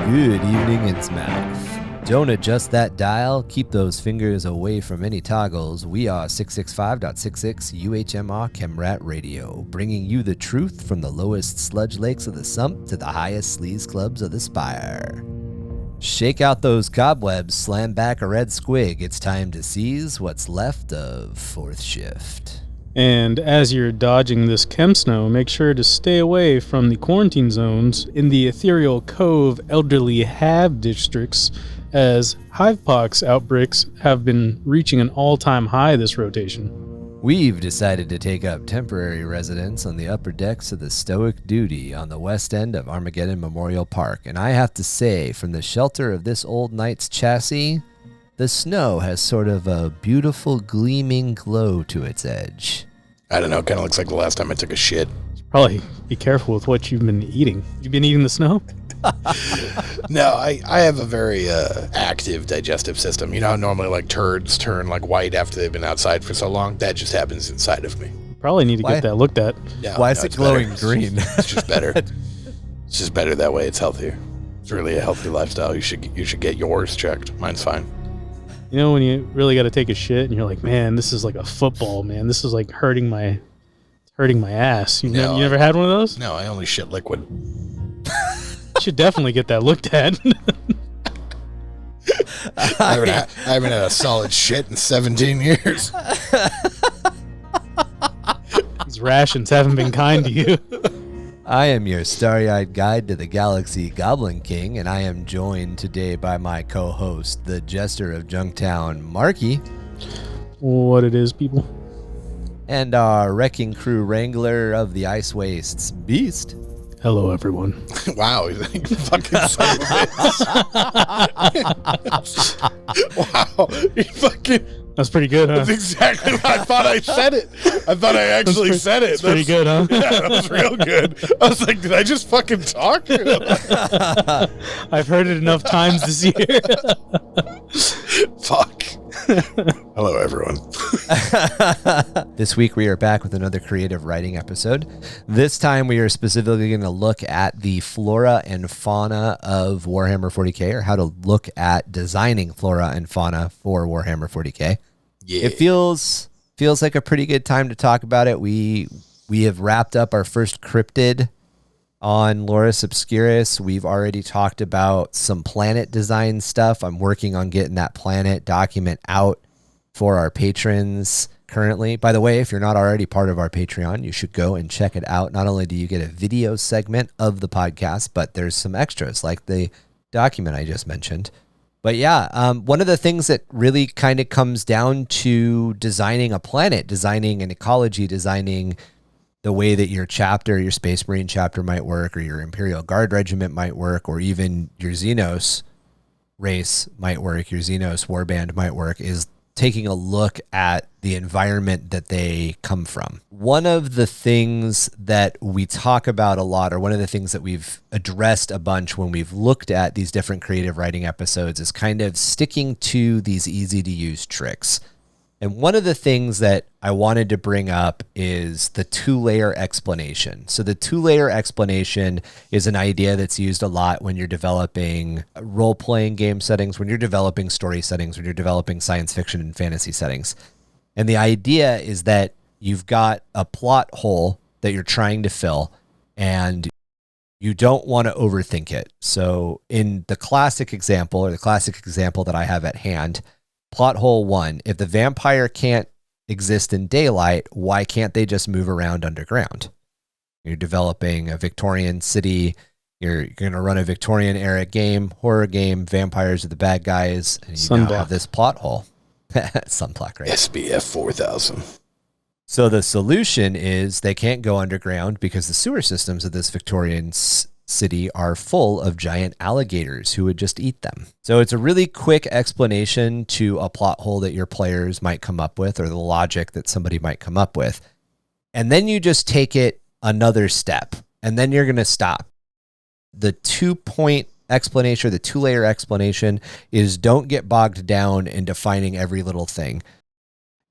Good evening, Innsmouth. Don't adjust that dial. Keep those fingers away from any toggles. We are 665.66 UHMR Chemrat Radio, bringing you the truth from the lowest sludge lakes of the Sump to the highest sleaze clubs of the Spire. Shake out those cobwebs, slam back a red squig. It's time to seize what's left of Fourth Shift. And as you're dodging this chem snow, make sure to stay away from the quarantine zones in the Ethereal Cove elderly Hab districts, as Hivepox outbreaks have been reaching an all-time high this rotation. We've decided to take up temporary residence on the upper decks of the Stoic Duty on the west end of Armageddon Memorial Park, and I have to say, from the shelter of this old knight's chassis, the snow has sort of a beautiful gleaming glow to its edge. I don't know, it kind of looks like the last time I took a shit. Probably be careful with what you've been eating. You've been eating the snow? No, I have a very active digestive system. You know how normally like turds turn like white after they've been outside for so long? That just happens inside of me. Probably need to get that looked at. Why is it glowing green? It's just better. It's just better that way. It's healthier. It's really a healthy lifestyle. You should get yours checked. Mine's fine. You know when you really got to take a shit and you're like, man, this is like a football, man. This is like hurting my ass. You never had one of those? No, I only shit liquid. You should definitely get that looked at. I haven't had a solid shit in 17 years. These rations haven't been kind to you. I am your starry-eyed guide to the galaxy, Goblin King, and I am joined today by my co-host, the Jester of Junktown, Marky. What it is, people. And our Wrecking Crew Wrangler of the Ice Wastes, Beast. Hello, everyone. Wow, you fucking son of a bitch. Wow, you fucking... That's pretty good, huh? That's exactly what I thought. I said it. I thought I actually said it. That's pretty good, huh? Yeah, that was real good. I was like, did I just fucking talk? I've heard it enough times this year. Fuck. Hello, everyone. This week we are back with another creative writing episode. This time we are specifically going to look at the flora and fauna of Warhammer 40k, or how to look at designing flora and fauna for Warhammer 40k. Yeah. It feels like a pretty good time to talk about it. We have wrapped up our first cryptid on Loris Obscurus. We've already talked about some planet design stuff. I'm working on getting that planet document out for our patrons currently. By the way, if you're not already part of our Patreon, you should go and check it out. Not only do you get a video segment of the podcast, but there's some extras like the document I just mentioned. But yeah, one of the things that really kind of comes down to designing a planet, designing an ecology, designing the way that your chapter, your Space Marine chapter might work, or your Imperial Guard regiment might work, or even your Xenos race might work, your Xenos warband might work, is taking a look at the environment that they come from. One of the things that we talk about a lot, or one of the things that we've addressed a bunch when we've looked at these different creative writing episodes, is kind of sticking to these easy to use tricks. And one of the things that I wanted to bring up is the two-layer explanation. So the two-layer explanation is an idea that's used a lot when you're developing role-playing game settings, when you're developing story settings, when you're developing science fiction and fantasy settings. And the idea is that you've got a plot hole that you're trying to fill, and you don't want to overthink it. So in the classic example that I have at hand, plot hole 1, if the vampire can't exist in daylight, why can't they just move around underground? You're developing a Victorian city. You're going to run a Victorian era game, horror game. Vampires are the bad guys. And you now have this plot hole. Sunblock, right? SBF 4000. So the solution is they can't go underground because the sewer systems of this Victorian city are full of giant alligators who would just eat them. So it's a really quick explanation to a plot hole that your players might come up with, or the logic that somebody might come up with. And then you just take it another step, and then you're going to stop. The 2-point explanation, or the 2-layer explanation, is don't get bogged down in defining every little thing.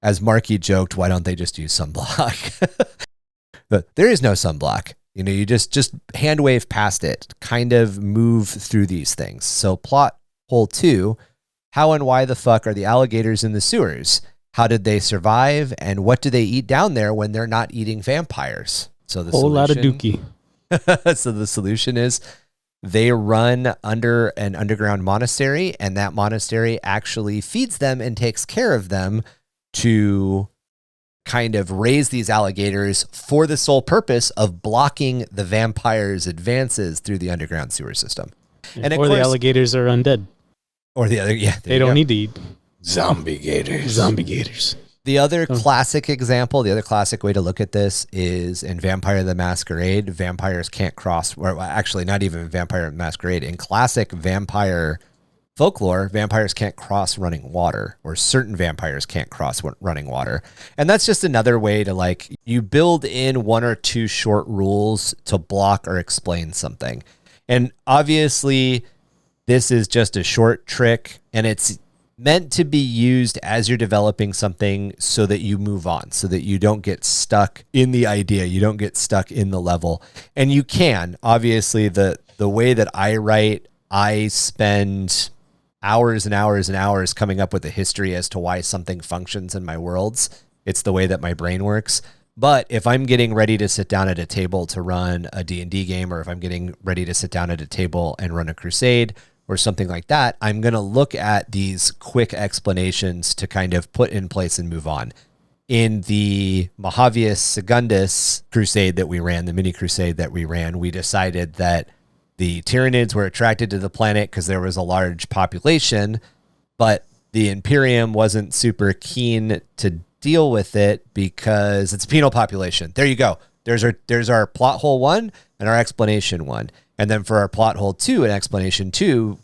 As Marky joked, why don't they just use sunblock? But there is no sunblock. You know, you just hand wave past it, kind of move through these things. So plot hole 2, how and why the fuck are the alligators in the sewers? How did they survive? And what do they eat down there when they're not eating vampires? So the Whole lot of dookie. So the solution is they run under an underground monastery, and that monastery actually feeds them and takes care of them to kind of raise these alligators for the sole purpose of blocking the vampires' advances through the underground sewer system. And or the alligators are undead. Or the other, yeah. They don't need to eat. Zombie gators. Zombie gators. The other classic example, the other classic way to look at this is in Vampire the Masquerade, vampires can't cross, or actually not even Vampire the Masquerade. In classic vampire folklore, vampires can't cross running water, or certain vampires can't cross running water. And that's just another way to, like, you build in 1 or 2 short rules to block or explain something. And obviously this is just a short trick, and it's meant to be used as you're developing something so that you move on, so that you don't get stuck in the idea, you don't get stuck in the level. And you can, obviously, the way that I write, I spend hours and hours and hours coming up with a history as to why something functions in my worlds. It's the way that my brain works. But if I'm getting ready to sit down at a table to run a D&D game, or if I'm getting ready to sit down at a table and run a crusade or something like that, I'm going to look at these quick explanations to kind of put in place and move on. In the Mohavius Secundus crusade that we ran, the mini crusade that we ran, we decided that the Tyranids were attracted to the planet because there was a large population, but the Imperium wasn't super keen to deal with it because it's a penal population. There you go. There's our plot hole 1 and our explanation 1. And then for our plot hole 2 and explanation 2,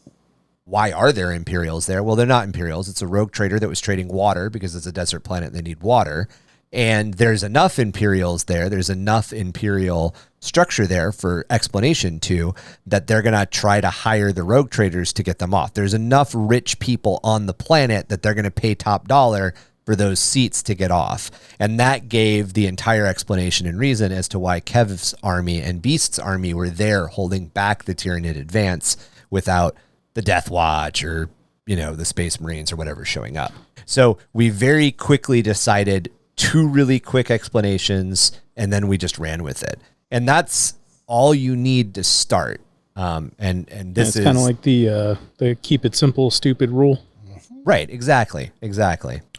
why are there Imperials there? Well, they're not Imperials. It's a rogue trader that was trading water because it's a desert planet and they need water. And there's enough Imperials there. There's enough Imperial structure there for explanation 2 that they're going to try to hire the rogue traders to get them off. There's enough rich people on the planet that they're going to pay top dollar for those seats to get off. And that gave the entire explanation and reason as to why Kev's army and Beast's army were there holding back the Tyranid advance without the Death Watch or, you know, the Space Marines or whatever showing up. So we very quickly decided 2 really quick explanations, and then we just ran with it. And that's all you need to start. And this is kind of like the keep it simple, stupid rule. Right. Exactly.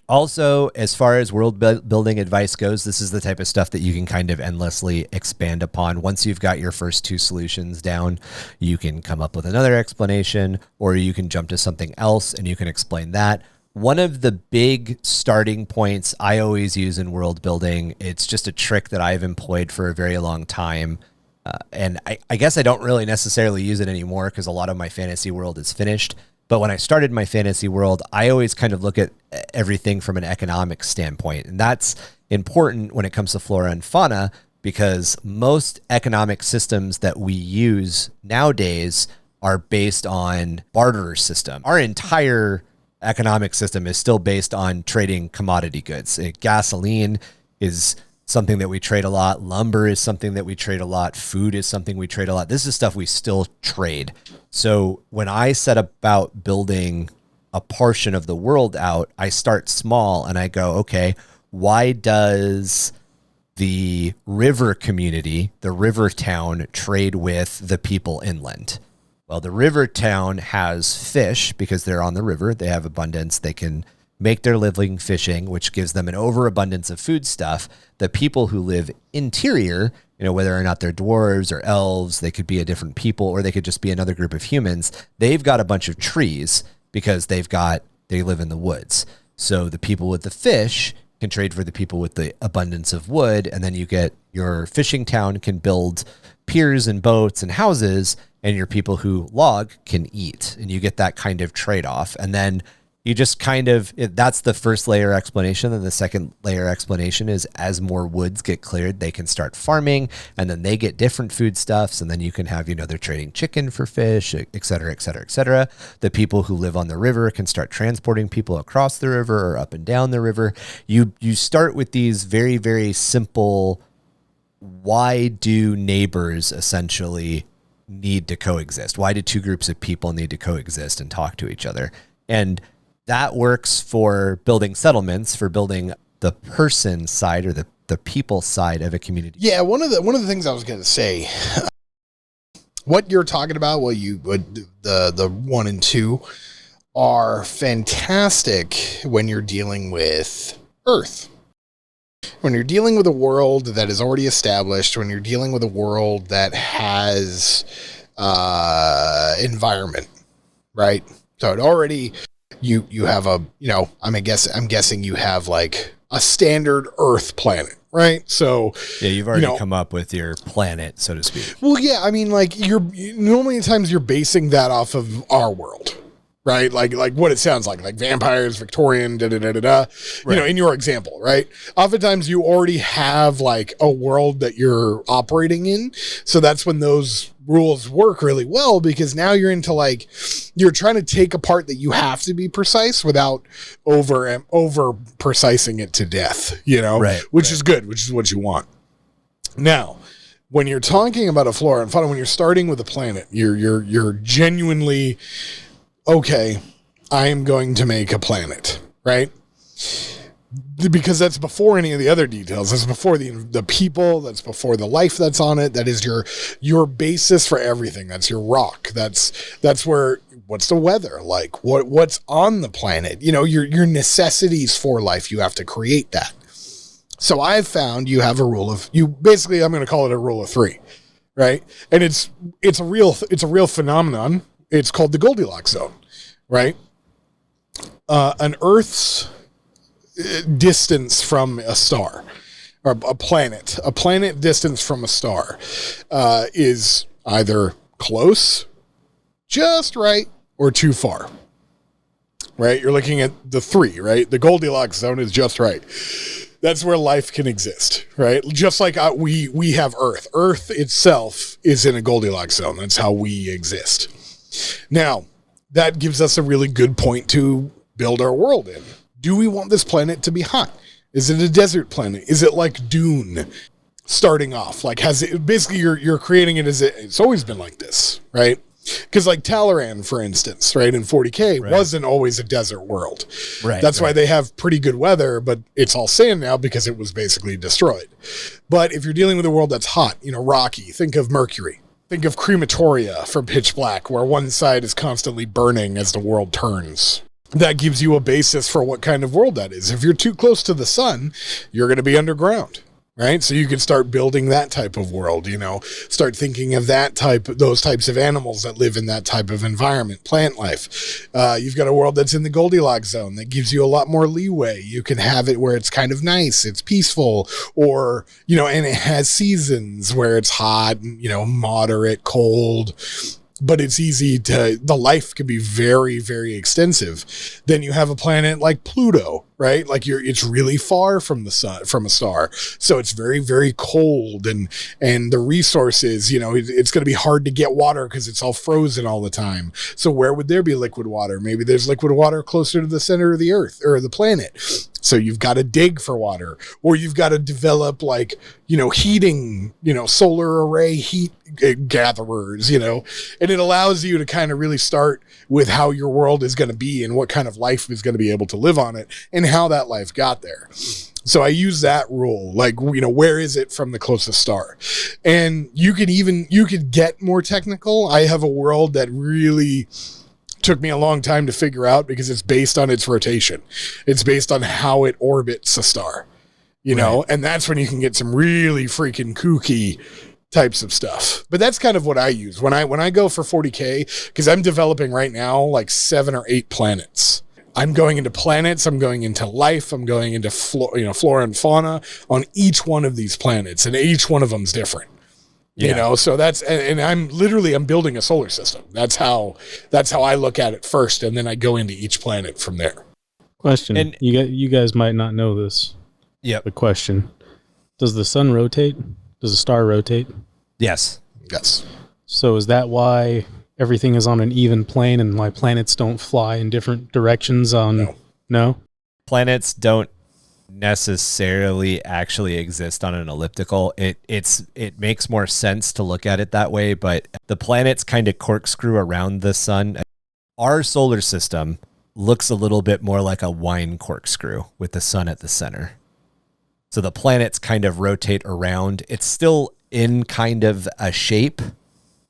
Also, as far as world building advice goes, this is the type of stuff that you can kind of endlessly expand upon. Once you've got your first 2 solutions down, you can come up with another explanation, or you can jump to something else and you can explain that. One of the big starting points I always use in world building, it's just a trick that I've employed for a very long time. And I guess I don't really necessarily use it anymore because a lot of my fantasy world is finished. But when I started my fantasy world, I always kind of look at everything from an economic standpoint. And that's important when it comes to flora and fauna, because most economic systems that we use nowadays are based on barter system. Our entire economic system is still based on trading commodity goods. Gasoline is something that we trade a lot. Lumber is something that we trade a lot. Food is something we trade a lot. This is stuff we still trade. So when I set about building a portion of the world out, I start small and I go, okay, why does the river community, the river town, trade with the people inland? Well, the river town has fish because they're on the river. They have abundance. They can make their living fishing, which gives them an overabundance of food stuff. The people who live interior, you know, whether or not they're dwarves or elves, they could be a different people, or they could just be another group of humans. They've got a bunch of trees because they live in the woods. So the people with the fish can trade for the people with the abundance of wood. And then you get your fishing town can build piers and boats and houses, and your people who log can eat, and you get that kind of trade-off. And then you just kind of, that's the first layer explanation. And the second layer explanation is as more woods get cleared, they can start farming, and then they get different foodstuffs. And then you can have, you know, they're trading chicken for fish, et cetera, et cetera, et cetera. The people who live on the river can start transporting people across the river or up and down the river. You start with these very, very simple why do neighbors essentially need to coexist? Why do two groups of people need to coexist and talk to each other? And that works for building settlements, for building the person side or the people side of a community. Yeah, one of the things I was going to say, what you're talking about, the 1 and 2 are fantastic when you're dealing with Earth. When you're dealing with a world that is already established, when you're dealing with a world that has environment, right? So it already, you have a, I'm guessing you have like a standard Earth planet, right? So yeah, you've already come up with your planet, so to speak. Well, yeah, I mean, like normally at times you're basing that off of our world. Right, like what it sounds like vampires, Victorian, right. In your example, right? Oftentimes you already have like a world that you're operating in, so that's when those rules work really well, because now you're into like you're trying to take a part that you have to be precise without over precising it to death, right? Which is good, which is what you want. Now, when you're talking about a flora and fauna, when you're starting with a planet, you're genuinely. Okay, I am going to make a planet, right? Because that's before any of the other details. That's before the people. That's before the life that's on it. That is your basis for everything. That's your rock. That's where. What's the weather like? What's on the planet? Your necessities for life. You have to create that. So I've found you have a rule of you. Basically, I'm going to call it a rule of 3, right? And it's a real phenomenon. It's called the Goldilocks zone, right? An Earth's distance from a star, or a planet distance from a star, is either close, just right, or too far, right? You're looking at the 3, right? The Goldilocks zone is just right. That's where life can exist, right? Just like we have Earth. Earth itself is in a Goldilocks zone. That's how we exist. Now, that gives us a really good point to build our world in. Do we want this planet to be hot? Is it a desert planet? Is it like Dune starting off? Like, has it basically you're creating it as it's always been like this, right? Because like Talaran, for instance, right, in 40k wasn't always a desert world. Right. That's why they have pretty good weather, but it's all sand now because it was basically destroyed. But if you're dealing with a world that's hot, rocky, think of Mercury. Think of crematoria from Pitch Black, where one side is constantly burning as the world turns. That gives you a basis for what kind of world that is. If you're too close to the sun, you're going to be underground, right? So you can start building that type of world, start thinking of those types of animals that live in that type of environment, plant life. You've got a world that's in the Goldilocks zone that gives you a lot more leeway. You can have it where it's kind of nice, it's peaceful, or, and it has seasons where it's hot, moderate, cold, but it's easy the life can be very, very extensive. Then you have a planet like Pluto, right? Like it's really far from the sun, from a star. So it's very, very cold and the resources, it's going to be hard to get water because it's all frozen all the time. So where would there be liquid water? Maybe there's liquid water closer to the center of the Earth or the planet. So you've got to dig for water, or you've got to develop heating, solar array heat gatherers, and it allows you to kind of really start with how your world is going to be and what kind of life is going to be able to live on it and how that life got there. So I use that rule, where is it from the closest star? And you could get more technical. I have a world that really took me a long time to figure out because it's based on its rotation. It's based on how it orbits a star, and that's when you can get some really freaking kooky types of stuff. But that's kind of what I use when I go for 40k, because I'm developing right now like 7 or 8 planets. I'm going into planets, I'm going into life, I'm going into flora and fauna on each one of these planets, and each one of them's different. Yeah. So that's, and I'm building a solar system. That's how I look at it first. And then I go into each planet from there. Question. And you guys might not know this. Yeah. The question. Does the sun rotate? Does a star rotate? Yes. Yes. So is that why everything is on an even plane and why planets don't fly in different directions on? No. No? Planets don't necessarily actually exist on an elliptical. It makes more sense to look at it that way, but the planets kind of corkscrew around the sun. Our solar system looks a little bit more like a wine corkscrew with the sun at the center. So the planets kind of rotate around. It's still in kind of a shape.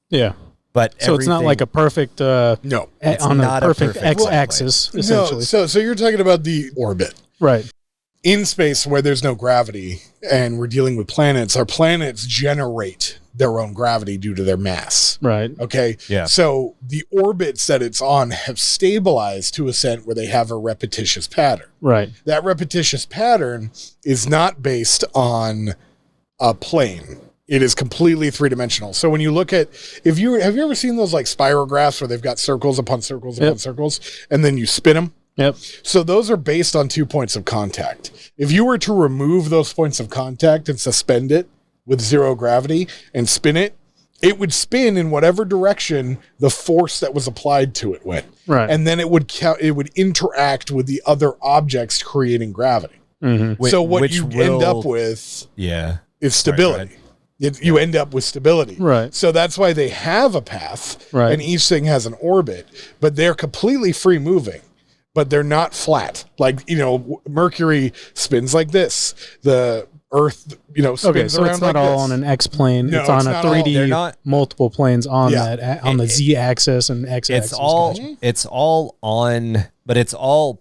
Yeah. But so it's not like a perfect no, it's on not a perfect perfect x-axis essentially. No, so you're talking about the orbit. Right. In space where there's no gravity and we're dealing with planets, our planets generate their own gravity due to their mass. Right. Okay. Yeah. So the orbits that it's on have stabilized to a extent where they have a repetitious pattern. Right. That repetitious pattern is not based on a plane. It is completely three-dimensional. So when you look at, have you ever seen those like spiral graphs where they've got circles upon circles upon circles, and then you spin them? Yep. So those are based on 2 points of contact. If you were to remove those points of contact and suspend it with zero gravity and spin it, it would spin in whatever direction the force that was applied to it went. Right. And then it would interact with the other objects creating gravity. Mm-hmm. So what you end up with is stability. You end up with stability. Right. So that's why they have a path, right, and each thing has an orbit, but they're completely free moving, but they're not flat. Like, Mercury spins like this. The Earth, spins okay, so around it's not like all this. on an X plane. No, it's on a 3D, multiple planes on on the Z axis and X axis. It's all on, but it's all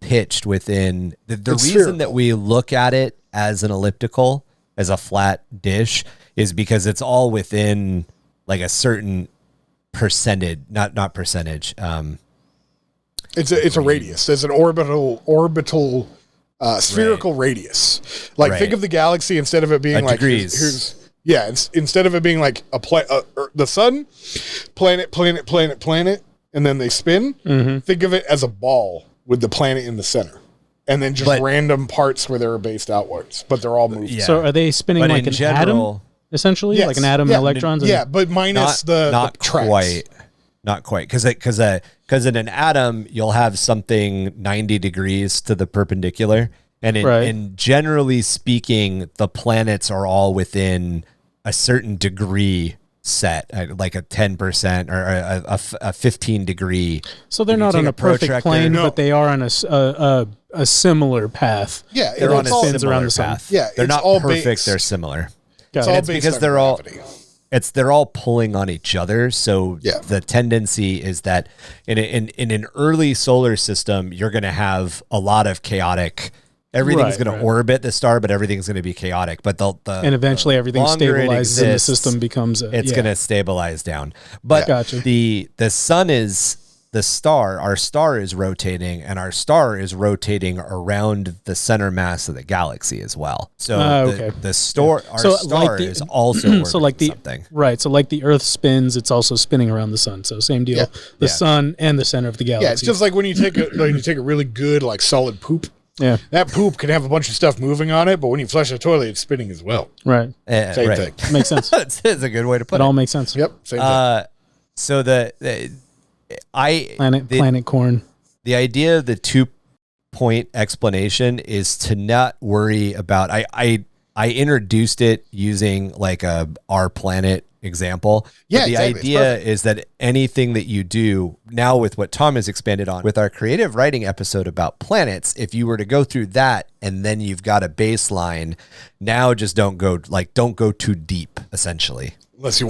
pitched within the reason spherical. that we look at it as an elliptical, as a flat dish, is because it's all within like a certain percentage, not percentage. It's a radius. There's an orbital spherical radius. Like think of the galaxy, instead of it being like degrees. Instead of it being like the sun, planet, and then they spin. Mm-hmm. Think of it as a ball with the planet in the center. And then just random parts where they're based outwards, but they're all moving. Yeah. So are they spinning like an atom, essentially? Yes. Like an atom and electrons? But minus not tracks. quite. Not quite. Because in an atom, you'll have something 90 degrees to the perpendicular. And generally speaking, the planets are all within a certain degree set, like a 10% or a 15 degree. So they're not on a perfect plane, but they are on a similar path. Yeah, they're on a similar around the path. sun. Yeah, they're not all perfect. based. They're similar. It's because they're all pulling on each other. So the tendency is that in an early solar system, you're going to have a lot of chaotic. Everything's going to orbit the star, but everything's going to be chaotic. But and eventually everything stabilizes and the system becomes it's going to stabilize down. But the sun is the star. Our star is rotating, and our star is rotating around the center mass of the galaxy as well. So our star is also orbiting something. Right. So like the Earth spins, it's also spinning around the sun. So same deal. Yeah. The sun and the center of the galaxy. Yeah, it's just like when you take a really good like solid poop. Yeah, that poop can have a bunch of stuff moving on it, but when you flush the toilet, it's spinning as well. Right. Same thing. Makes sense. It's a good way to put it. It all makes sense. Yep. Same thing. So planet corn. The idea of the 2-point explanation is to not worry about. I introduced it using like our planet example. Yeah, the idea is that anything that you do now with what Tom has expanded on with our creative writing episode about planets, if you were to go through that and then you've got a baseline, now just don't go too deep, essentially. Unless you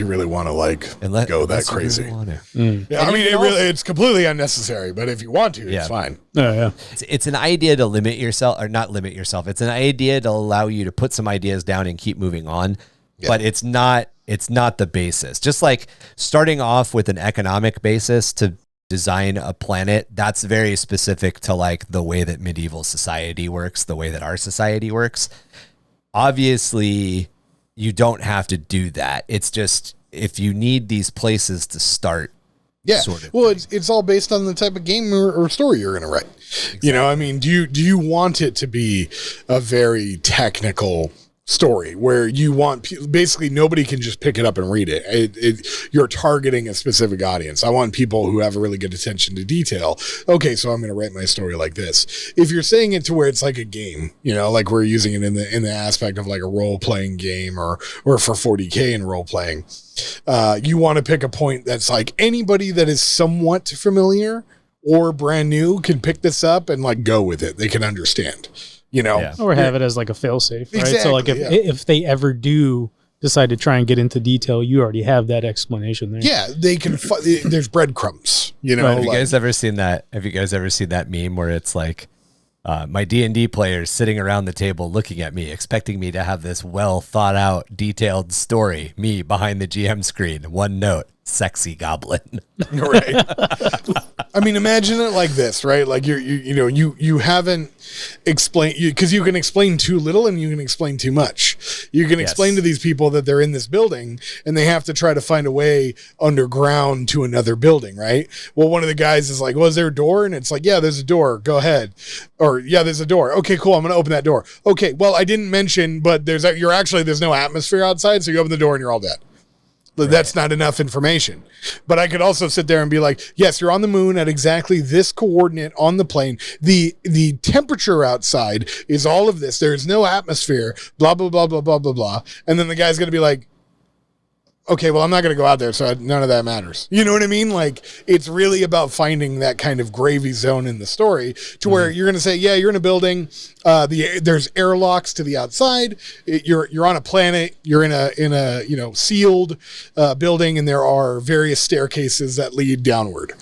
really want to go that crazy. Yeah, I mean, it's completely unnecessary, but if you want to, it's fine. Yeah. It's an idea to limit yourself, or not limit yourself. It's an idea to allow you to put some ideas down and keep moving on. Yeah. But it's not the basis. Just like starting off with an economic basis to design a planet, that's very specific to like the way that medieval society works, the way that our society works. Obviously, you don't have to do that. It's just if you need these places to start. Yeah. It's all based on the type of game or story you're going to write. Exactly. I mean, do you want it to be a very technical story where you want basically nobody can just pick it up and read it. You're targeting a specific audience. I want people who have a really good attention to detail. Okay, so I'm going to write my story like this. If you're saying it to where it's like a game, you know, like we're using it in the aspect of like a role playing game or for 40k in role playing, you want to pick a point that's like anybody that is somewhat familiar or brand new can pick this up and like go with it. They can understand. You know, or have it as like a failsafe, right? Exactly, so like if they ever do decide to try and get into detail, you already have that explanation there. Yeah, they can. There's breadcrumbs. You know, have you guys ever seen that? Have you guys ever seen that meme where it's like my D&D players sitting around the table looking at me, expecting me to have this well thought out, detailed story? Me behind the GM screen, one note: sexy goblin. Right. I mean, imagine it like this, right? Like you haven't explained, because you can explain too little and you can explain too much. You can explain to these people that they're in this building and they have to try to find a way underground to another building, right? Well, one of the guys is like, well, is there a door? And it's like, yeah, there's a door. Go ahead. Or yeah, there's a door. Okay, cool. I'm going to open that door. Okay. Well, I didn't mention, but there's no atmosphere outside. So you open the door and you're all dead. That's not enough information. But I could also sit there and be like, yes, you're on the moon at exactly this coordinate on the plane. The temperature outside is all of this. There is no atmosphere, blah, blah, blah, blah, blah, blah, blah. And then the guy's going to be like, okay, well, I'm not going to go out there, so none of that matters. You know what I mean? Like, it's really about finding that kind of gravy zone in the story to where you're going to say, yeah, you're in a building. There's airlocks to the outside. You're on a planet. You're in a sealed building, and there are various staircases that lead downward.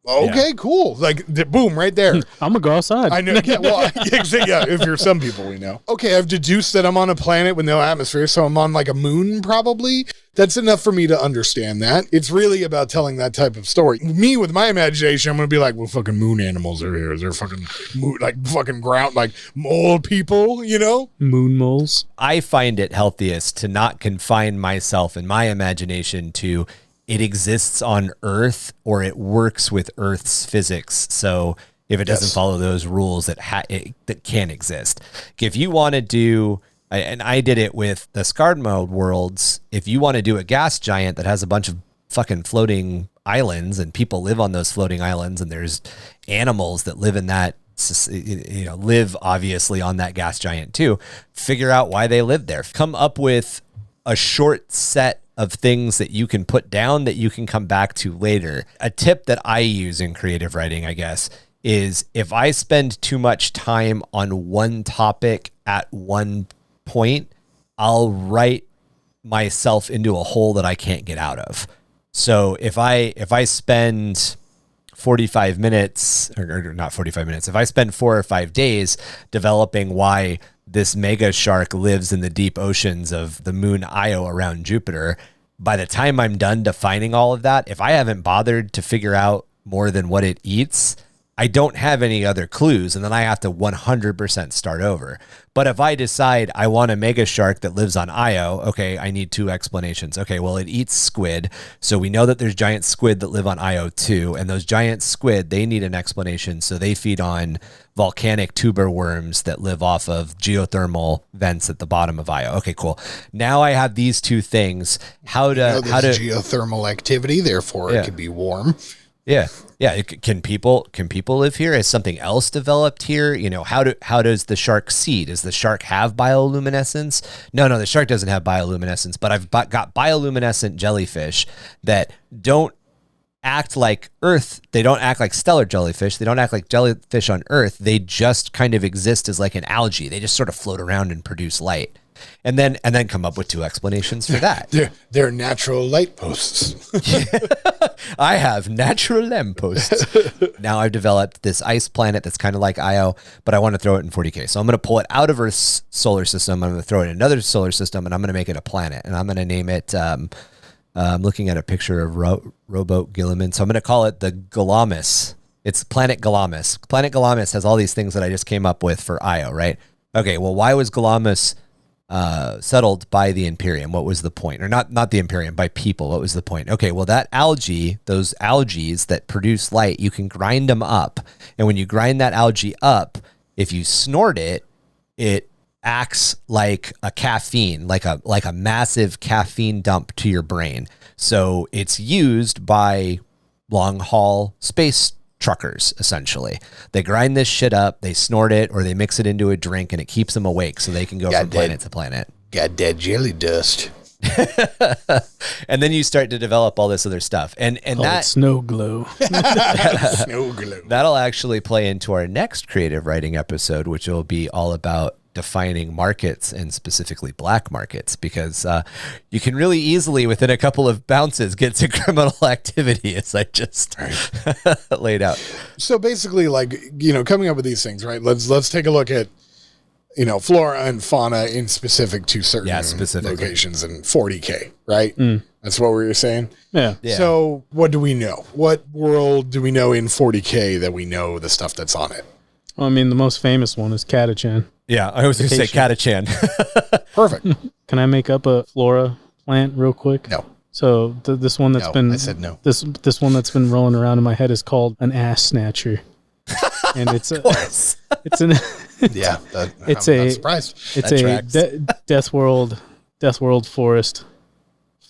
Okay, cool. Like, boom, right there. I'm gonna go outside. I know. Yeah, well, yeah, if you're some people we know. Okay, I've deduced that I'm on a planet with no atmosphere, so I'm on like a moon probably. That's enough for me to understand that. It's really about telling that type of story. Me, with my imagination, I'm going to be like, well, fucking moon animals are here. Is there fucking fucking ground, like mole people, you know? Moon moles. I find it healthiest to not confine myself and my imagination to it exists on Earth or it works with Earth's physics. So if it doesn't follow those rules, that can't exist. If you want to do... And I did it with the Scarred Mode worlds. If you want to do a gas giant that has a bunch of fucking floating islands and people live on those floating islands and there's animals that live in that, live obviously on that gas giant too, figure out why they live there. Come up with a short set of things that you can put down that you can come back to later. A tip that I use in creative writing, I guess, is if I spend too much time on one topic at one point, I'll write myself into a hole that I can't get out of. So if I spend 45 minutes or not 45 minutes, if I spend 4 or 5 days developing why this mega shark lives in the deep oceans of the moon Io around Jupiter, by the time I'm done defining all of that, if I haven't bothered to figure out more than what it eats, I don't have any other clues, and then I have to 100% start over. But if I decide I want a mega shark that lives on Io, okay, I need 2 explanations. Okay, well, it eats squid, so we know that there's giant squid that live on Io too, and those giant squid, they need an explanation, so they feed on volcanic tuber worms that live off of geothermal vents at the bottom of Io. Okay, cool. Now I have these 2 things. How to geothermal activity, therefore it could be warm. Yeah. Can people live here? Has something else developed here? You know, how does the shark see? Does the shark have bioluminescence? No, the shark doesn't have bioluminescence, but I've got bioluminescent jellyfish that don't act like Earth. They don't act like stellar jellyfish. They don't act like jellyfish on Earth. They just kind of exist as like an algae. They just sort of float around and produce light. And then come up with 2 explanations for that. They're natural light posts. I have natural lampposts. Now I've developed this ice planet that's kind of like Io, but I want to throw it in 40k. So I'm going to pull it out of Earth's solar system. I'm going to throw it in another solar system, and I'm going to make it a planet. And I'm going to name it, I'm looking at a picture of Rowboat Gilliman. So I'm going to call it the Galamis. It's Planet Galamis. Planet Galamis has all these things that I just came up with for Io, right? Okay, well, why was Galamis settled by the Imperium? What was the point? Or not the Imperium, by people. What was the point? Okay, well, that algae, those algae that produce light, you can grind them up. And when you grind that algae up, if you snort it, it acts like a caffeine, like a massive caffeine dump to your brain. So it's used by long haul space truckers, essentially. They grind this shit up, they snort it, or they mix it into a drink, and it keeps them awake so they can go from planet to planet. Got that jelly dust. And then you start to develop all this other stuff. And that snow glow. Snow glow. That'll actually play into our next creative writing episode, which will be all about defining markets, and specifically black markets, because you can really easily, within a couple of bounces, get to criminal activity, as I just laid out. So basically, like, you know, coming up with these things, right? Let's take a look at, you know, flora and fauna in specific to certain locations in 40k, right? That's what we were saying. Yeah. So what do we know? What world do we know in 40k that we know the stuff that's on it? Well, I mean, the most famous one is Catachan. Yeah, I was going to say Catachan. Perfect. Can I make up a flora plant real quick? No. So this one that's been... I said no. This one that's been rolling around in my head is called an ass snatcher. And it's a... It's an... Yeah. I'm not surprised. It's a death world forest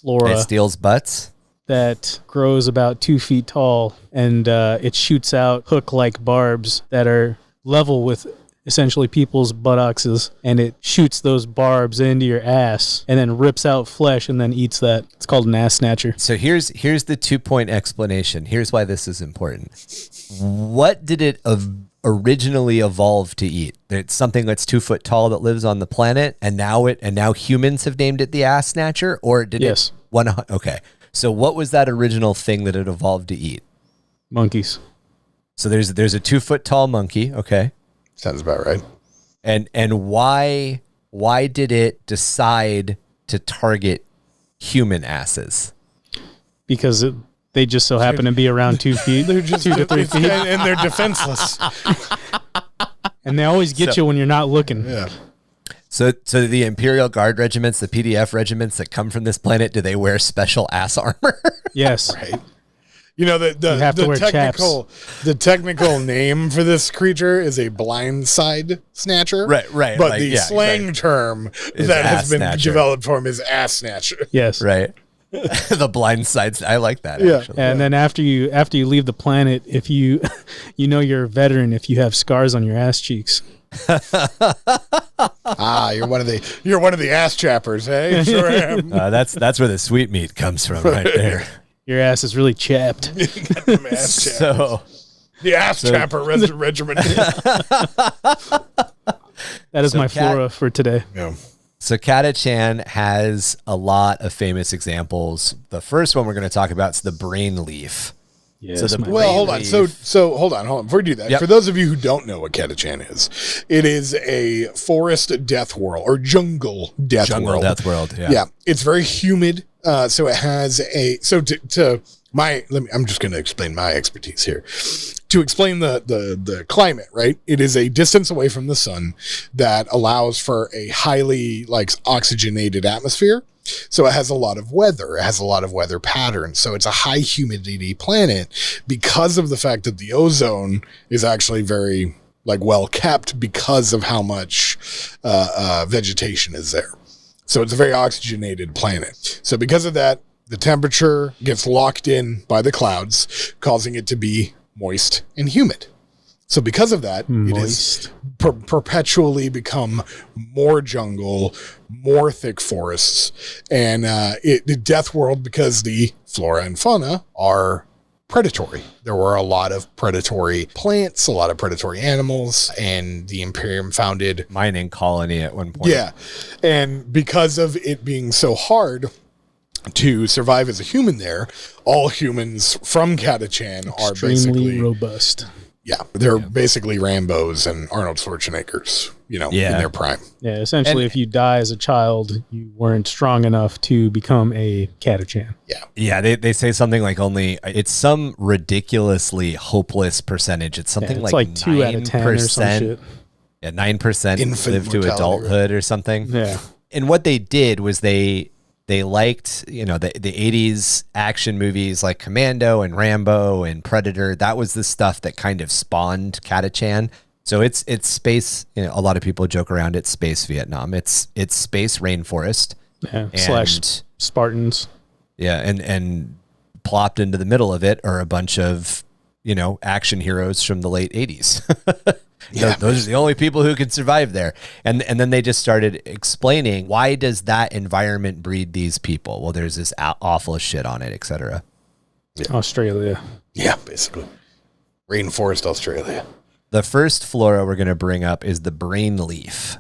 flora. It steals butts. That grows about 2 feet tall, and it shoots out hook-like barbs that are level with essentially people's buttocks, and it shoots those barbs into your ass and then rips out flesh and then eats that. It's called an ass snatcher. So here's the 2-point explanation. Here's why this is important. What did it originally evolve to eat? It's something that's 2 foot tall that lives on the planet, and now humans have named it the ass snatcher, or did it? Okay. So what was that original thing that it evolved to eat? Monkeys. So there's a 2 foot tall monkey. Okay. Sounds about right. And why did it decide to target human asses? Because they just so happen to be around 2 feet. They're just 2 to 3 feet. And they're defenseless. And they always get you when you're not looking. Yeah. So the Imperial Guard regiments, the PDF regiments that come from this planet, do they wear special ass armor? Yes. Right. You know, the technical name for this creature is a blindside snatcher. Right. But like, the slang term is that has been snatcher. developed for him is ass snatcher. Yes. Right. The blind sides. I like that. Yeah. Actually. And then after you leave the planet, if you you're a veteran if you have scars on your ass cheeks. You're one of the ass chappers, eh? Sure am. That's where the sweet meat comes from, right there. Your ass is really chapped. Got them ass chappers. The ass chapper regiment. That is my flora for today. Yeah. So Catachan has a lot of famous examples. The first one we're going to talk about is the brain leaf. Yes, So the Well, hold on. leaf- So hold on. Before we do that, Yep. for those of you who don't know what Catachan is, it is a forest death world or jungle death Jungle world. Death World. Yeah. Yeah, it's very humid. So it has I'm just going to explain my expertise here. To explain the climate, right? It is a distance away from the sun that allows for a highly oxygenated atmosphere. So it has a lot of weather. It has a lot of weather patterns. So it's a high humidity planet because of the fact that the ozone is actually very well kept because of how much vegetation is there. So it's a very oxygenated planet. So because of that, the temperature gets locked in by the clouds, causing it to be moist and humid. So because of that, it has perpetually become more jungle, more thick forests, and the death world because the flora and fauna are predatory. There were a lot of predatory plants, a lot of predatory animals, and the Imperium founded Mining colony at one point. Yeah. And because of it being so hard to survive as a human there, all humans from Catachan are Extremely basically robust. Yeah, they're basically Rambos and Arnold Schwarzeneggers, in their prime. Yeah, essentially, if you die as a child, you weren't strong enough to become a Catachan. Yeah, they say something like it's some ridiculously hopeless percentage. It's something it's like 2 out of 10 or some shit. Yeah, 9% Infant live to mortality adulthood or something. Yeah. And what they did was they liked, the 80s action movies like Commando and Rambo and Predator. That was the stuff that kind of spawned Catachan. So it's space. You know, a lot of people joke around it's space Vietnam. It's space rainforest. Yeah. Slash Spartans. Yeah, and plopped into the middle of it are a bunch of, you know, action heroes from the late 80s. Yeah, those are the only people who can survive there. And then they just started explaining, why does that environment breed these people? Well, there's this awful shit on it, etc. Yeah. Australia. Yeah, basically. Rainforest Australia. The first flora we're going to bring up is the brain leaf.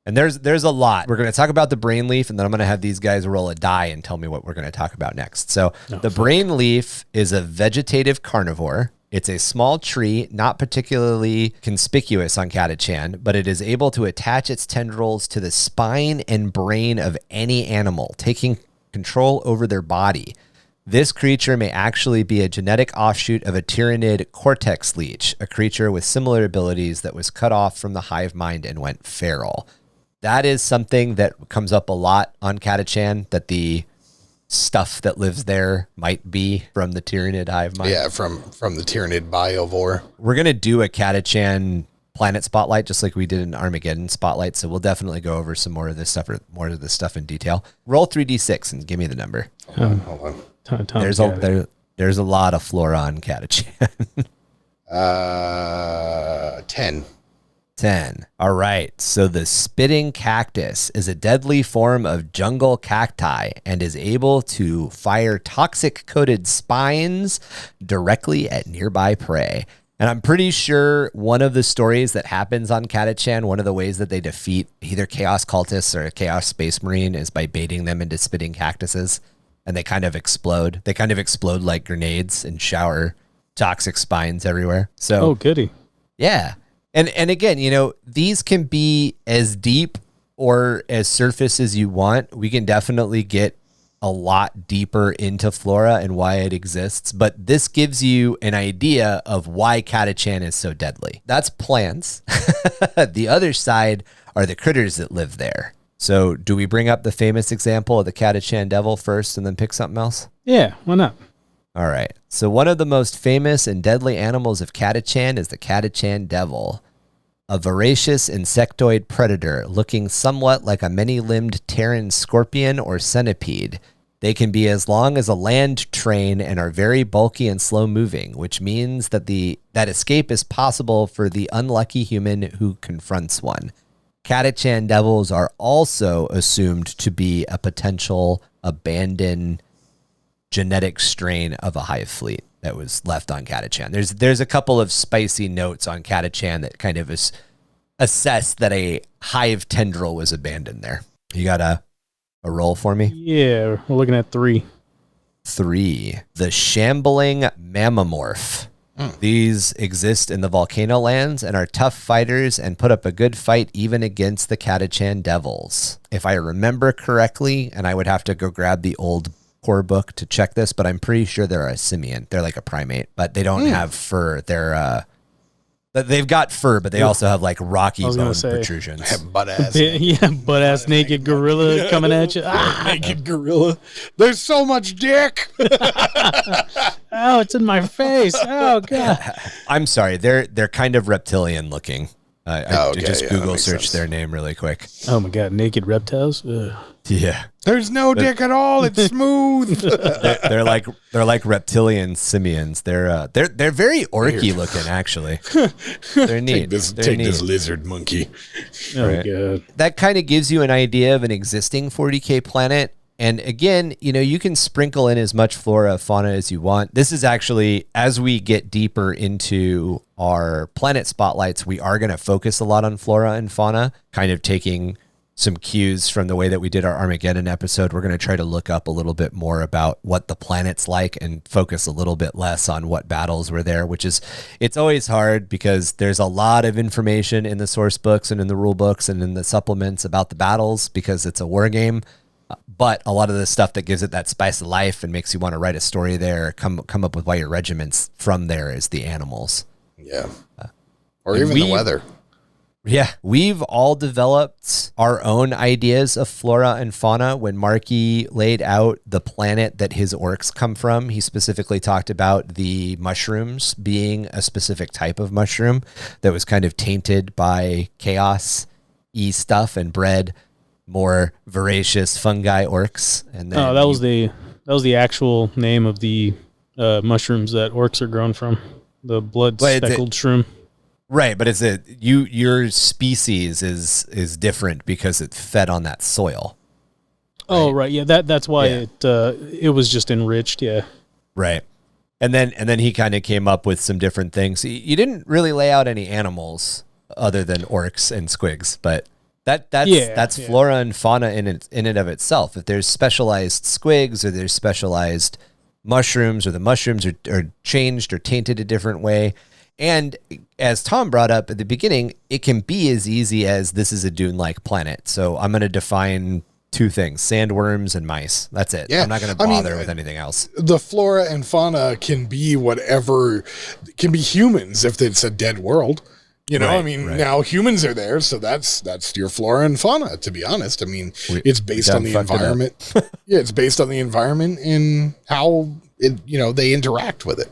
And there's a lot. We're going to talk about the brain leaf, and then I'm going to have these guys roll a die and tell me what we're going to talk about next. So brain leaf is a vegetative carnivore. It's a small tree, not particularly conspicuous on Catachan, but it is able to attach its tendrils to the spine and brain of any animal, taking control over their body. This creature may actually be a genetic offshoot of a tyrannid cortex leech, a creature with similar abilities that was cut off from the hive mind and went feral. That is something that comes up a lot on Catachan, that the stuff that lives there might be from the tyrannid hive mind. Yeah, from the tyrannid biovore. We're going to do a Catachan planet spotlight, just like we did an Armageddon spotlight. So we'll definitely go over some more of this stuff, in detail. Roll 3d6 and give me the number. Hold on. There's a lot of flora on Catachan. 10. 10. All right. So the spitting cactus is a deadly form of jungle cacti and is able to fire toxic coated spines directly at nearby prey. And I'm pretty sure one of the stories that happens on Catachan, one of the ways that they defeat either chaos cultists or a chaos space marine, is by baiting them into spitting cactuses. And they kind of explode. They kind of explode like grenades and shower toxic spines everywhere. So, oh, goody. Yeah. And again, you know, these can be as deep or as surface as you want. We can definitely get a lot deeper into flora and why it exists, but this gives you an idea of why Catachan is so deadly. That's plants. The other side are the critters that live there. So do we bring up the famous example of the Catachan devil first and then pick something else? Yeah, why not? All right. So one of the most famous and deadly animals of Catachan is the Catachan devil, a voracious insectoid predator looking somewhat like a many-limbed Terran scorpion or centipede. They can be as long as a land train and are very bulky and slow-moving, which means that that escape is possible for the unlucky human who confronts one. Catachan devils are also assumed to be a potential abandoned genetic strain of a hive fleet that was left on Catachan. There's a couple of spicy notes on Catachan that kind of assess that a hive tendril was abandoned there. You got a roll for me? Yeah, we're looking at 3. 3. The shambling mammamorph. These exist in the volcano lands and are tough fighters and put up a good fight even against the Catachan devils. If I remember correctly, and I would have to go grab the old core book to check this, but I'm pretty sure they're a simian. They're like a primate, but they don't have fur. They've got fur, but they also have like rocky bone protrusions. Butt ass. Yeah, butt ass naked gorilla coming at you. Naked gorilla. There's so much dick. Oh, it's in my face. Oh god. I'm sorry. They're kind of reptilian looking. I just yeah, Google search their name really quick. Oh my god, naked reptiles. Ugh. Yeah. There's no dick at all. It's smooth. they're like reptilian simians. They're very orky looking actually. They're neat. Take this lizard monkey. Oh right. god. That kind of gives you an idea of an existing 40k planet. And again, you know, you can sprinkle in as much flora, fauna as you want. This is actually, as we get deeper into our planet spotlights, we are going to focus a lot on flora and fauna, kind of taking some cues from the way that we did our Armageddon episode. We're going to try to look up a little bit more about what the planet's like and focus a little bit less on what battles were there, which is, it's always hard because there's a lot of information in the source books and in the rule books and in the supplements about the battles because it's a war game. But a lot of the stuff that gives it that spice of life and makes you want to write a story there, come up with why your regiment's from there is the animals. Yeah. Or even the weather. Yeah, we've all developed our own ideas of flora and fauna. When Marky laid out the planet that his orcs come from, he specifically talked about the mushrooms being a specific type of mushroom that was kind of tainted by chaos-y stuff and bred more voracious fungi orcs. And then that was the actual name of the mushrooms that orcs are grown from. The blood speckled shroom. Right, but your species is different because it fed on that soil. Right? Oh, right. Yeah, that's why it was just enriched, yeah. Right. And then he kind of came up with some different things. You didn't really lay out any animals other than orcs and squigs, but that's flora and fauna in and of itself. If there's specialized squigs or there's specialized mushrooms, or the mushrooms are changed or tainted a different way. And as Tom brought up at the beginning, it can be as easy as this is a dune-like planet. So I'm going to define two things: sandworms and mice. That's it. Yeah. I'm not going to bother with anything else. The flora and fauna can be whatever, can be humans if it's a dead world. You know, Right. Now humans are there, so that's your flora and fauna, to be honest. It's based on the environment. Yeah, it's based on the environment and how they interact with it.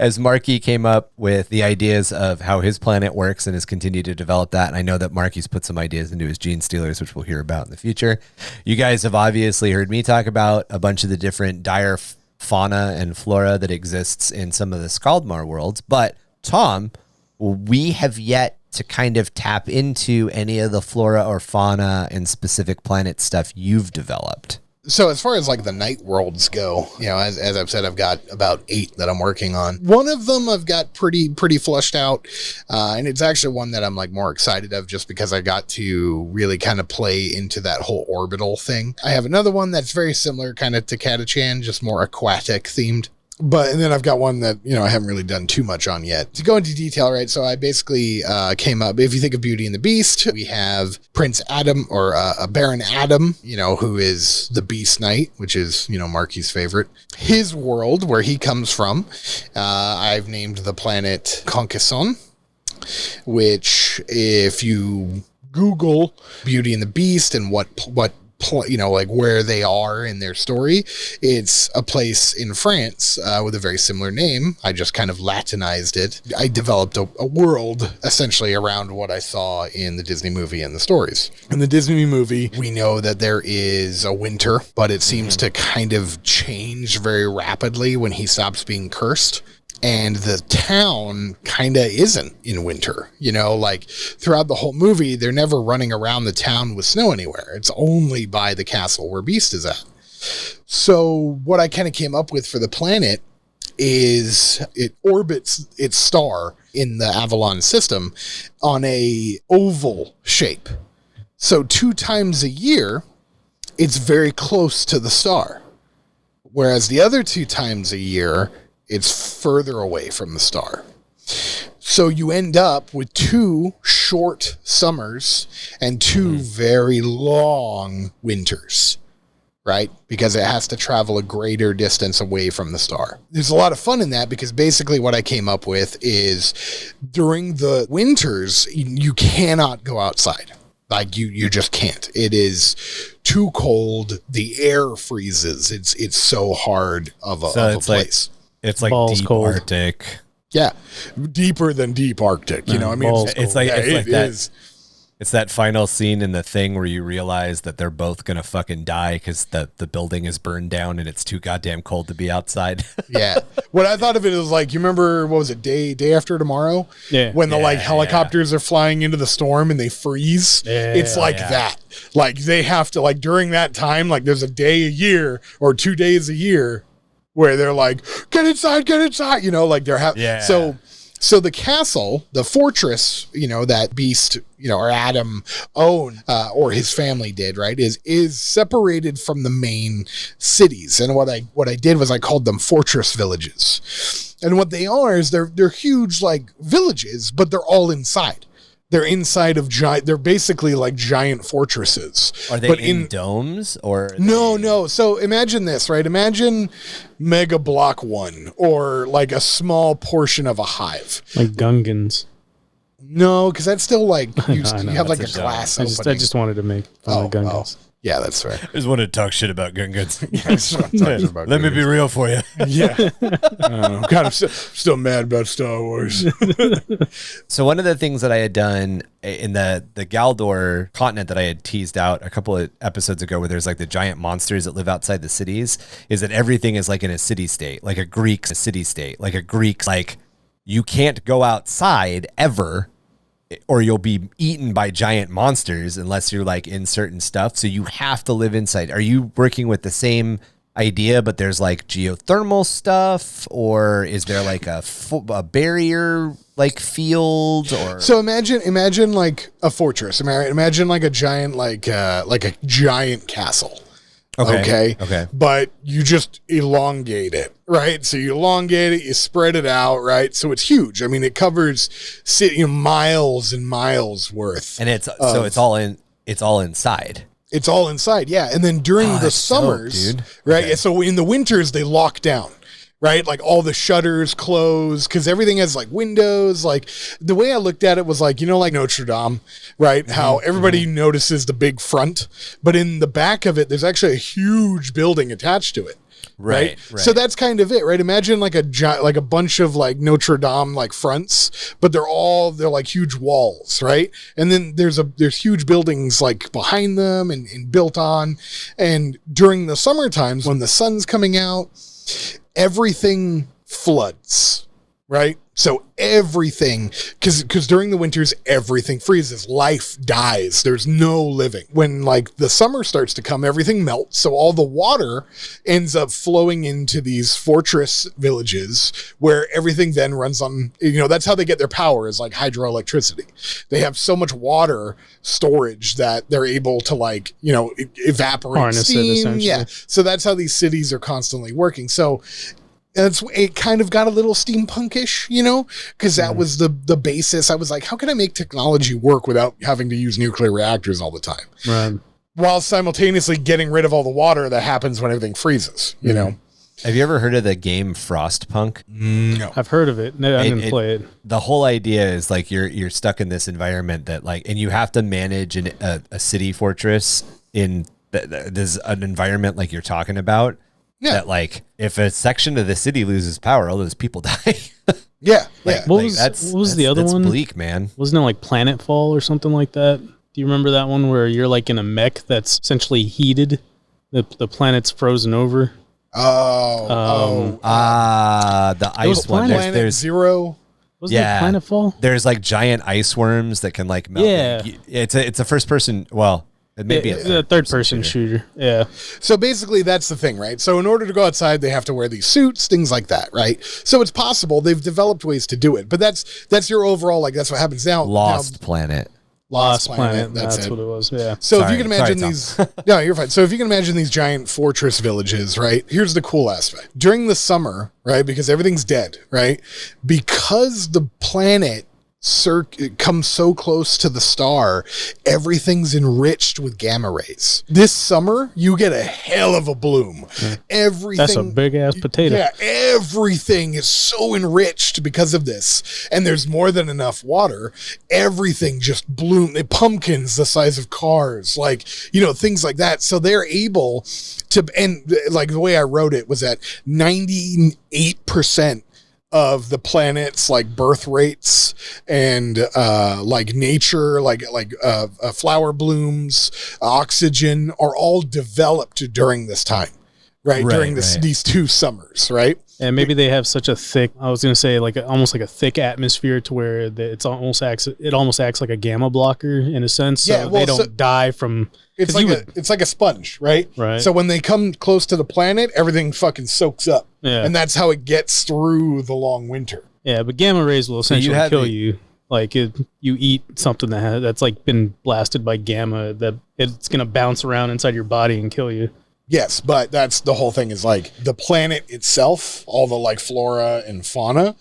As Marky came up with the ideas of how his planet works and has continued to develop that, and I know that Marky's put some ideas into his gene stealers, which we'll hear about in the future. You guys have obviously heard me talk about a bunch of the different dire fauna and flora that exists in some of the Skaldmar worlds, but Tom, we have yet to kind of tap into any of the flora or fauna and specific planet stuff you've developed. So as far as like the night worlds go, as I've said, I've got about 8 that I'm working on. One of them I've got pretty flushed out. And it's actually one that I'm like more excited of just because I got to really kind of play into that whole orbital thing. I have another one that's very similar kind of to Catachan, just more aquatic themed. And then I've got one that, I haven't really done too much on yet. To go into detail, right? So I basically came up, if you think of Beauty and the Beast, we have Prince Adam or Baron Adam, who is the Beast Knight, which is, Marky's favorite. His world, where he comes from, I've named the planet Conquesson, which if you Google Beauty and the Beast and what like where they are in their story, it's a place in France with a very similar name. I just kind of Latinized it. I developed a world essentially around what I saw in the Disney movie and the stories. In the Disney movie, we know that there is a winter, but it seems to kind of change very rapidly when he stops being cursed. And the town kind of isn't in winter, like throughout the whole movie, they're never running around the town with snow anywhere. It's only by the castle where Beast is at. So what I kind of came up with for the planet is it orbits its star in the Avalon system on a oval shape. So 2 times a year, it's very close to the star. Whereas the other 2 times a year, it's further away from the star. So you end up with 2 short summers and 2 very long winters, right? Because it has to travel a greater distance away from the star. There's a lot of fun in that because basically what I came up with is during the winters, you cannot go outside. Like you just can't. It is too cold. The air freezes. It's so hard of a place. It's like Balls deep cold. Arctic. Yeah, deeper than deep Arctic. It's like it that. is. It's that final scene in The Thing where you realize that they're both gonna fucking die because the building is burned down and it's too goddamn cold to be outside. Yeah. What I thought of it is like, you remember, what was it, day after tomorrow? Yeah. When the helicopters are flying into the storm and they freeze. Yeah, it's like that. Like they have to, like during that time, like there's a day a year or 2 days a year where they're like, get inside, like they're So the castle, the fortress, that Beast, or Adam owned, or his family did, right, is separated from the main cities. And what I did was I called them fortress villages. And what they are is they're huge like villages, but they're all inside. They're inside of they're basically like giant fortresses. Are they in domes or? No. So imagine this, right? Imagine Mega Block 1 or like a small portion of a hive. Like Gungans. No, because that's still like you I know, have like a that's a glass I opening. just wanted to make fun of gun guns. Yeah, that's fair. I just wanted to talk shit about gun guns. Let me be real for you. Yeah. I'm kind of still mad about Star Wars. So one of the things that I had done in the Galdor continent that I had teased out a couple of episodes ago, where there's like the giant monsters that live outside the cities, is that everything is like in a city state, like a Greek city state, like a Greek, like you can't go outside ever, or you'll be eaten by giant monsters unless you're like in certain stuff. So you have to live inside. Are you working with the same idea, but there's like geothermal stuff, or is there like a barrier like field? Or So imagine like a fortress. Imagine like a giant like a giant castle. Okay. But you just elongate it, right? So you elongate it, you spread it out, right? So it's huge. I mean, it covers miles and miles worth. And it's all inside. It's all inside, yeah. And then during the summers, dope, dude. right? Okay. So in the winters, they lock down, right? Like all the shutters close because everything has like windows. Like the way I looked at it was like, like Notre Dame, right? How everybody notices the big front, but in the back of it, there's actually a huge building attached to it. Right. So that's kind of it, right? Imagine like a bunch of like Notre Dame like fronts, but they're like huge walls, right? And then there's huge buildings like behind them and built on. And during the summer times when the sun's coming out, everything floods, right? So everything, because during the winters, everything freezes. Life dies. There's no living. When like the summer starts to come, everything melts. So all the water ends up flowing into these fortress villages where everything then runs on, that's how they get their power, is like hydroelectricity. They have so much water storage that they're able to like, evaporate Harness it, steam. essentially. Yeah. So that's how these cities are constantly working. So it kind of got a little steampunkish, because that was the basis. I was like, how can I make technology work without having to use nuclear reactors all the time? Right. While simultaneously getting rid of all the water that happens when everything freezes, Have you ever heard of the game Frostpunk? No. I've heard of it. No, I didn't play it. The whole idea is like you're stuck in this environment that like, and you have to manage a city fortress in there's an environment like you're talking about. Yeah. That like if a section of the city loses power, all those people die. Yeah. What was the other one? That's bleak, man. Wasn't it like Planetfall or something like that? Do you remember that one where you're like in a mech that's essentially heated? The planet's frozen over. The ice one. There's Zero. Wasn't it Planetfall? There's like giant ice worms that can like melt. Yeah. It's a first person. Well, it may be a third person shooter. Yeah. So basically that's the thing, right? So in order to go outside, they have to wear these suits, things like that, right? So it's possible. They've developed ways to do it, but that's your overall, like, that's what happens now. Lost Planet. Lost Planet. That's what it was. Yeah. So if you can imagine these, no, you're fine. So if you can imagine these giant fortress villages, right? Here's the cool aspect. During the summer, right? Because everything's dead, right? Because the planet comes so close to the star, everything's enriched with gamma rays. This summer, you get a hell of a bloom. Everything. That's a big ass potato. Yeah, everything is so enriched because of this. And there's more than enough water. Everything just blooms. Pumpkins the size of cars, like, things like that. So they're able to, and like the way I wrote it was that 98% of the planet's like birth rates and like nature, like flower blooms, oxygen are all developed during this time, right? During these 2 summers, right? And maybe they have such a thick, I was going to say almost like a thick atmosphere to where it almost acts like a gamma blocker in a sense. So they don't die from. It's like a sponge, right? Right. So when they come close to the planet, everything fucking soaks up. Yeah. And that's how it gets through the long winter. Yeah, but gamma rays will essentially kill you. Like you eat something that's like been blasted by gamma, that it's going to bounce around inside your body and kill you. Yes, but that's the whole thing, is like the planet itself, all the like flora and fauna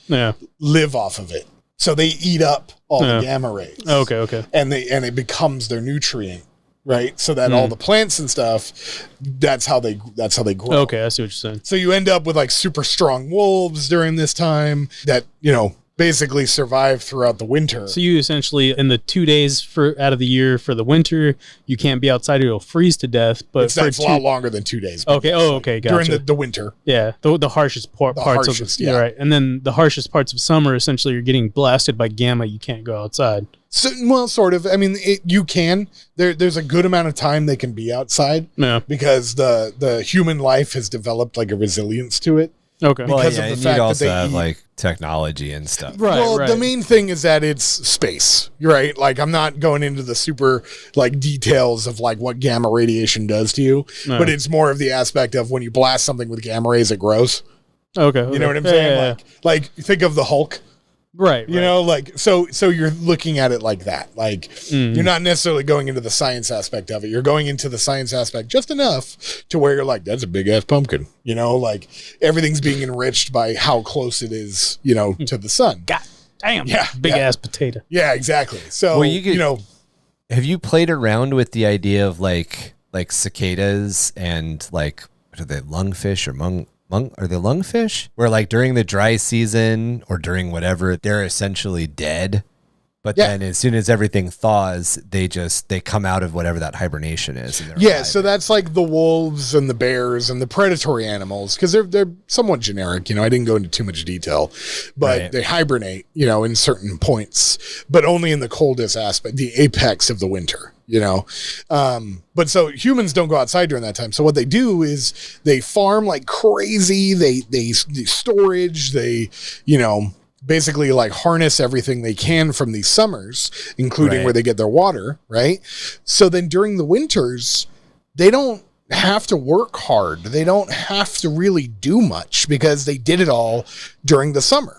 live off of it. So they eat up all the gamma rays. Okay. And it becomes their nutrient, right? So that all the plants and stuff, that's how they grow. Okay, I see what you're saying. So you end up with like super strong wolves during this time that, basically survive throughout the winter. So you essentially, in the 2 days out of the year for the winter, you can't be outside or you'll freeze to death. But it's a lot longer than 2 days. Okay. Oh, okay. Gotcha. During the winter. Yeah. The harshest parts of the, right. And then the harshest parts of summer, essentially, you're getting blasted by gamma. You can't go outside. So, well, sort of. I mean, you can. There's a good amount of time they can be outside. Yeah. Because the human life has developed like a resilience to it. Okay. Because of the fact you'd also that they have like technology and stuff. Right. Well, right. the main thing is that it's space, right? Like, I'm not going into the super like details of like what gamma radiation does to you, but it's more of the aspect of when you blast something with gamma rays, it grows. Okay. You know what I'm saying? Yeah. Like think of the Hulk. Right. You know, like so you're looking at it like that. Like you're not necessarily going into the science aspect of it. You're going into the science aspect just enough to where you're like, that's a big ass pumpkin. You know, like everything's being enriched by how close it is, you know, to the sun. God damn. Yeah. Big ass potato. Yeah, exactly. So you know, have you played around with the idea of like cicadas and like, what are they, lungfish or are they lungfish? Where like during the dry season or during whatever, they're essentially dead. But then as soon as everything thaws, they come out of whatever that hibernation is. And yeah, so that's like the wolves and the bears and the predatory animals, because they're somewhat generic. You know, I didn't go into too much detail, but they hibernate, you know, in certain points, but only in the coldest aspect, the apex of the winter. You know, but so humans don't go outside during that time. So what they do is they farm like crazy. They storage. They, you know, basically like harness everything they can from these summers, including where they get their water. Right. So then during the winters, they don't have to work hard. They don't have to really do much because they did it all during the summer.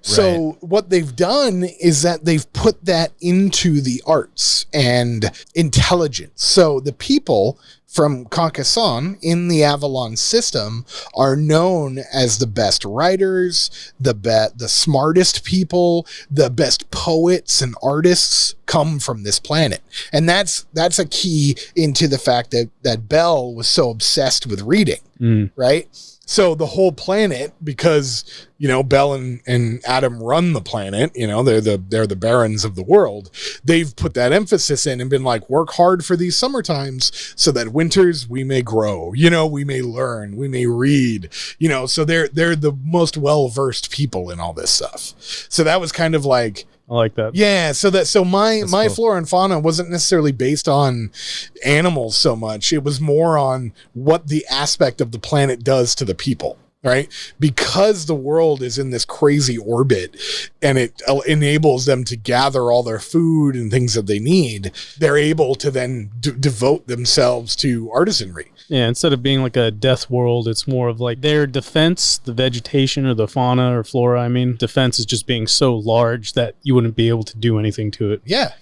So what they've done is that they've put that into the arts and intelligence. So the people from Catachan in the Avalon system are known as the best writers, the smartest people, the best poets and artists come from this planet. And that's a key into the fact that Bell was so obsessed with reading, right? So the whole planet, because, you know, Bell and Adam run the planet, you know, they're the barons of the world. They've put that emphasis in and been like, work hard for these summer times so that winters we may grow, you know, we may learn, we may read, you know, so they're the most well-versed people in all this stuff. So that was kind of like, I like that. Yeah, so my cool. Flora and Fauna wasn't necessarily based on animals so much. It was more on what the aspect of the planet does to the people, right? Because the world is in this crazy orbit and it enables them to gather all their food and things that they need, they're able to then devote themselves to artisanry. Yeah, instead of being like a death world, it's more of like their defense, the vegetation or the fauna or flora, I mean, defense is just being so large that you wouldn't be able to do anything to it. Yeah,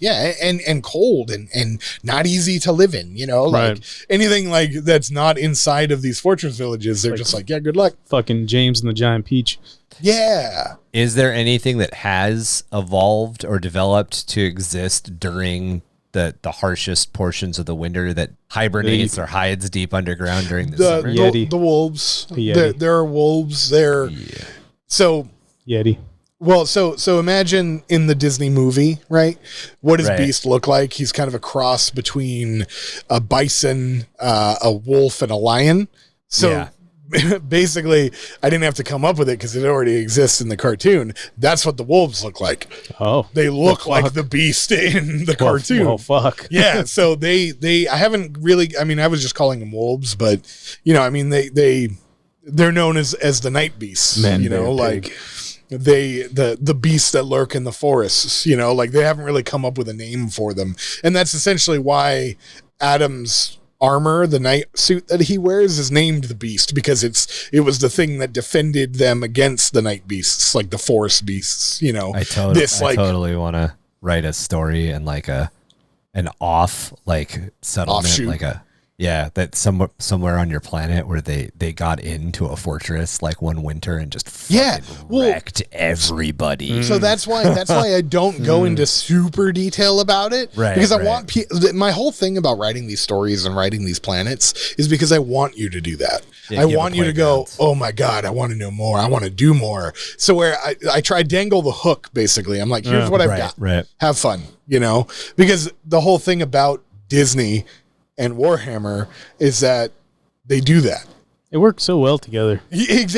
and cold and not easy to live in, you know, like anything like that's not inside of these fortress villages, they're like, just like, yeah, good luck. Fucking James and the Giant Peach. Yeah. Is there anything that has evolved or developed to exist during the harshest portions of the winter that hibernates or hides deep underground during the summer? The wolves. There are wolves there. Yeah. So Yeti. Well, so imagine in the Disney movie, right? What does Beast look like? He's kind of a cross between a bison, a wolf, and a lion. So basically, I didn't have to come up with it because it already exists in the cartoon. That's what the wolves look like. Oh, they look like the Beast in the cartoon. Oh, fuck. Yeah. So I haven't really. I mean, I was just calling them wolves, but you know, I mean, they're known as the night beasts. Man, you know, like the beasts that lurk in the forests. You know, like they haven't really come up with a name for them, and that's essentially why Adam's armor, the night suit that he wears, is named the Beast, because it was the thing that defended them against the night beasts, like the forest beasts, you know. I totally want to write a story and like an off like settlement, offshoot. like a Yeah, that somewhere on your planet where they got into a fortress like one winter and just wrecked everybody. So that's why I don't go into super detail about it, right? Because I want my whole thing about writing these stories and writing these planets is because I want you to do that. I want you to go, oh my God, I want to know more. I want to do more. So where I try dangle the hook, basically. I'm like, here's what I've got. Right. Have fun, because the whole thing about Disney and Warhammer is that they do that. It works so well together.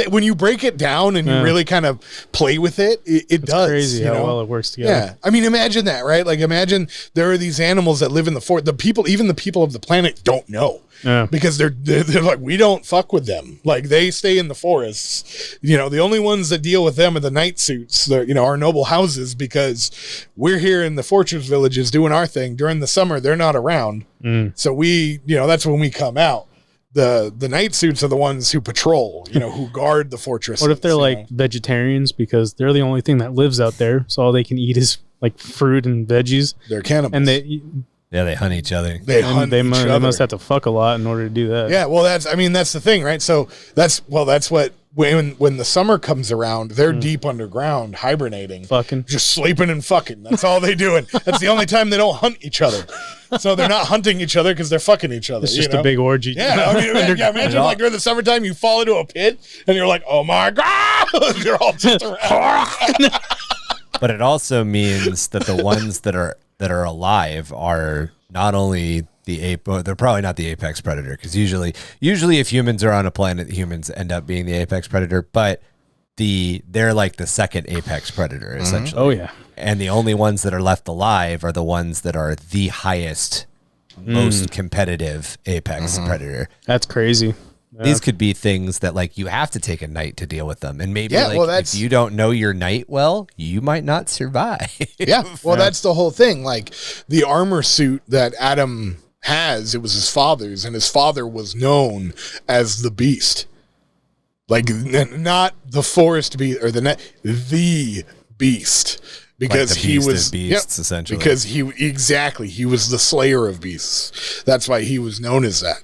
When you break it down and you really kind of play with it, it does. Crazy how well it works together. Yeah, I mean, imagine that, right? Like, imagine there are these animals that live in the forest. Even the people of the planet don't know. Yeah. Because they're like, we don't fuck with them. Like, they stay in the forests. The only ones that deal with them are the night suits, our noble houses, because we're here in the fortress villages doing our thing. During the summer, they're not around. So that's when we come out. The night suits are the ones who patrol, who guard the fortress. What if they're like vegetarians because they're the only thing that lives out there, so all they can eat is like fruit and veggies? They're cannibals. And they hunt each other. They must have to fuck a lot in order to do that. Yeah, well, that's the thing, right? So that's what when the summer comes around, they're deep underground, hibernating, fucking, just sleeping and fucking. That's all they do, and that's the only time they don't hunt each other. So they're not hunting each other because they're fucking each other. It's just a big orgy. Yeah, imagine like during the summertime you fall into a pit and you're like, oh my God, you're all just around. But it also means that the ones that are alive are not only they're probably not the apex predator, because usually if humans are on a planet, humans end up being the apex predator, but they're like the second apex predator essentially. Oh yeah. And the only ones that are left alive are the ones that are the highest, most competitive apex predator. That's crazy. Yeah. These could be things that like you have to take a night to deal with them, and maybe if you don't know your night well, you might not survive. Yeah, well, that's the whole thing. Like the armor suit that Adam has, it was his father's, and his father was known as the Beast, like not the forest beast or the Beast. Because like he was beasts, essentially. Because he was the slayer of beasts. That's why he was known as that.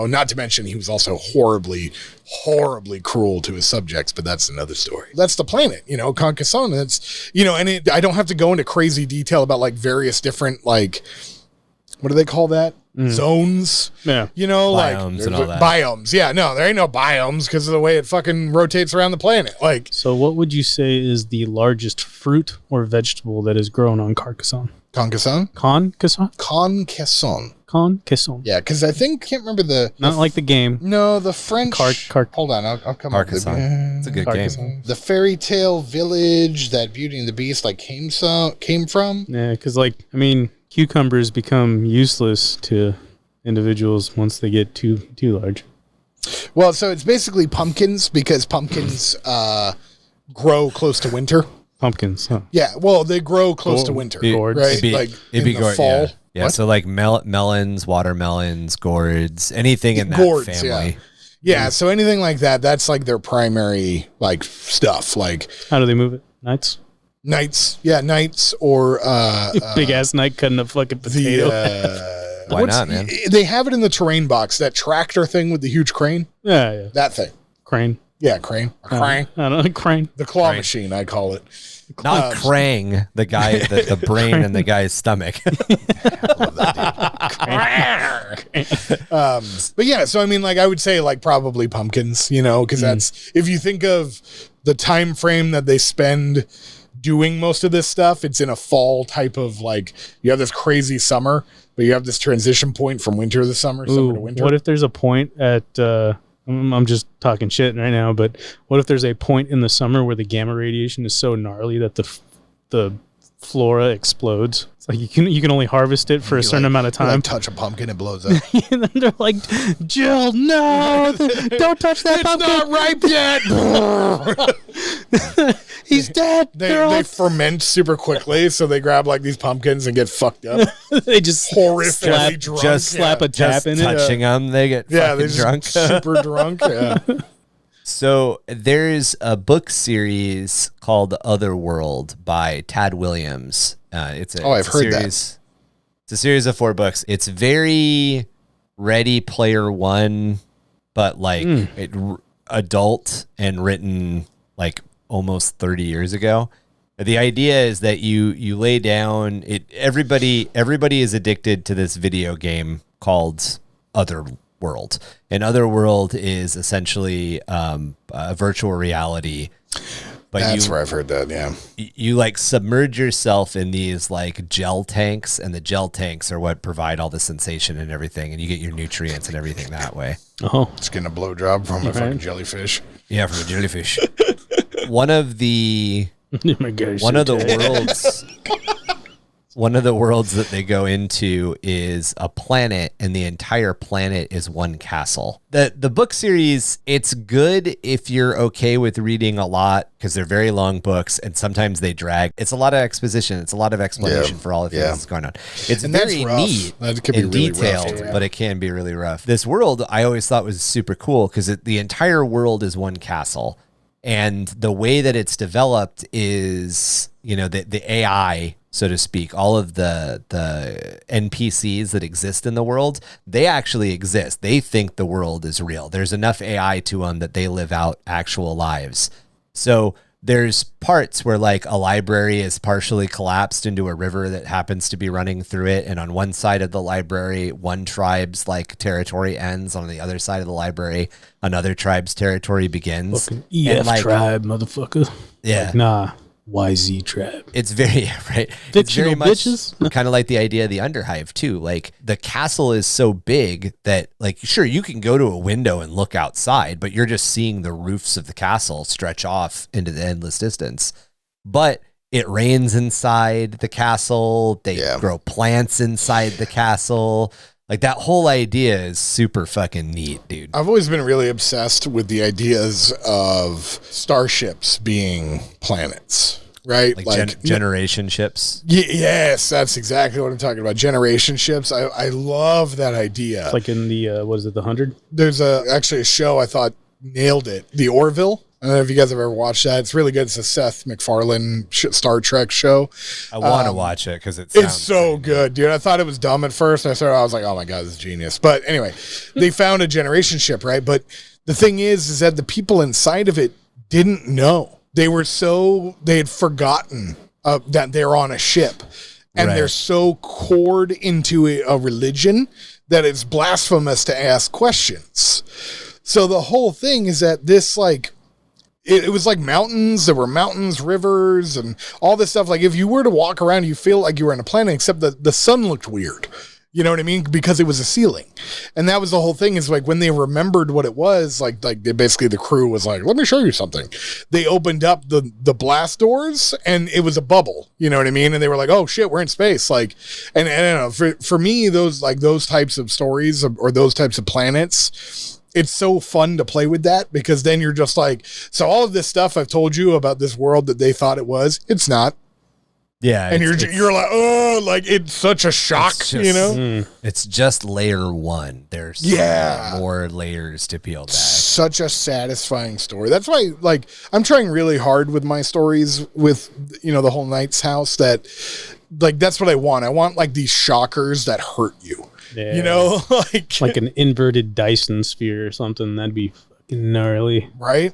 Not to mention he was also horribly, horribly cruel to his subjects. But that's another story. That's the planet, Catachan. It's and I don't have to go into crazy detail about like various different like what do they call that? Zones, biomes, like and all that. Biomes. Yeah, no, there ain't no biomes because of the way it fucking rotates around the planet. Like, so what would you say is the largest fruit or vegetable that is grown on Carcassonne? Concassonne? Concassonne. Yeah, because I can't remember not like the game. No, the French. Hold on, I'll come up with it. It's a good game. The fairy tale village that Beauty and the Beast came from. Yeah, because cucumbers become useless to individuals once they get too large. Well, so it's basically pumpkins because pumpkins grow close to winter. Pumpkins, huh? Yeah, well, they grow close to winter, right? It'd be the fall. Yeah, so like melons, watermelons, gourds, anything in that family. Yeah, so anything like that, that's like their primary like stuff. Like, how do they move it? Nights or big ass knight cutting a fucking potato. Why not, man? They have it in the terrain box, that tractor thing with the huge crane. Yeah. That thing. Crane. Yeah, crane. Crane. I don't know, crane. The claw machine, I call it. Not Krang, the guy, the brain in the guy's stomach. But yeah, so I would say like probably pumpkins, because that's, if you think of the time frame that they spend doing most of this stuff, it's in a fall type of like, you have this crazy summer, but you have this transition point from winter to summer, summer to winter. What if there's a point at I'm just talking shit right now, but what if there's a point in the summer where the gamma radiation is so gnarly that the flora explodes? It's like you can only harvest it for a certain amount of time. Touch a pumpkin, it blows up. And then they're like, Jill, no, don't touch that pumpkin. It's not ripe yet. He's dead. They ferment super quickly, so they grab like these pumpkins and get fucked up. They just horrifically drunk. Just slap a tap in it. Touching them, they get fucking drunk. Super drunk. Yeah. So there's a book series called Otherworld by Tad Williams. I've heard that. It's a series of 4 books. It's very Ready Player One, but like adult and written like almost 30 years ago. The idea is that you lay down it. Everybody is addicted to this video game called Otherworld. And Otherworld is essentially a virtual reality. But that's where I've heard that. Yeah, you like submerge yourself in these like gel tanks, and the gel tanks are what provide all the sensation and everything, and you get your nutrients and everything that way. Oh, just getting a blowjob from a fucking jellyfish. Yeah, from a jellyfish. One of the worlds that they go into is a planet, and the entire planet is one castle. The book series, it's good if you're okay with reading a lot, because they're very long books and sometimes they drag. It's a lot of exposition. It's a lot of explanation for all the things that's going on. It's very neat and really detailed, but it can be really rough. This world I always thought was super cool because the entire world is one castle. And the way that it's developed is, the AI, so to speak, all of the NPCs that exist in the world, they actually exist. They think the world is real. There's enough AI to them that they live out actual lives. So there's parts where like a library is partially collapsed into a river that happens to be running through it. And on one side of the library, one tribe's like territory ends. On the other side of the library, another tribe's territory begins. Fucking EF tribe, motherfucker. Yeah. Like, nah. YZ tribe. It's very right. Fictional it's very much bitches. Kind of like the idea of the Underhive too. Like the castle is so big that like sure you can go to a window and look outside, but you're just seeing the roofs of the castle stretch off into the endless distance. But it rains inside the castle. They grow plants inside the castle. Like that whole idea is super fucking neat, dude. I've always been really obsessed with the ideas of starships being planets, right? Like generation ships. Yes, that's exactly what I'm talking about. Generation ships. I love that idea. It's like in the, what is it, the 100? There's actually a show I thought nailed it. The Orville. I don't know if you guys have ever watched that. It's really good. It's a Seth MacFarlane Star Trek show. I want to watch it because it's so good, dude. I thought it was dumb at first. I was like, oh my God, this is genius. But anyway, they found a generation ship, right? But the thing is that the people inside of it didn't know. They had forgotten that they're on a ship. And they're so cored into a religion that it's blasphemous to ask questions. So the whole thing is that this like, it was like mountains. There were mountains, rivers, and all this stuff. Like if you were to walk around, you feel like you were in a planet, except that the sun looked weird. You know what I mean? Because it was a ceiling. And that was the whole thing is like when they remembered what it was, basically the crew was like, let me show you something. They opened up the blast doors and it was a bubble. You know what I mean? And they were like, oh shit, we're in space. Like, and I don't know, for me, those types of stories or those types of planets, it's so fun to play with that because then you're just like, so all of this stuff I've told you about this world that they thought it was, it's not. Yeah. And you're like, oh, like it's such a shock, It's just layer one. There's more layers to peel back. Such a satisfying story. That's why, like, I'm trying really hard with my stories with, the whole Knight's House that, like, that's what I want. I want, like, these shockers that hurt you. Yeah. Like an inverted Dyson sphere or something. That'd be fucking gnarly. Right?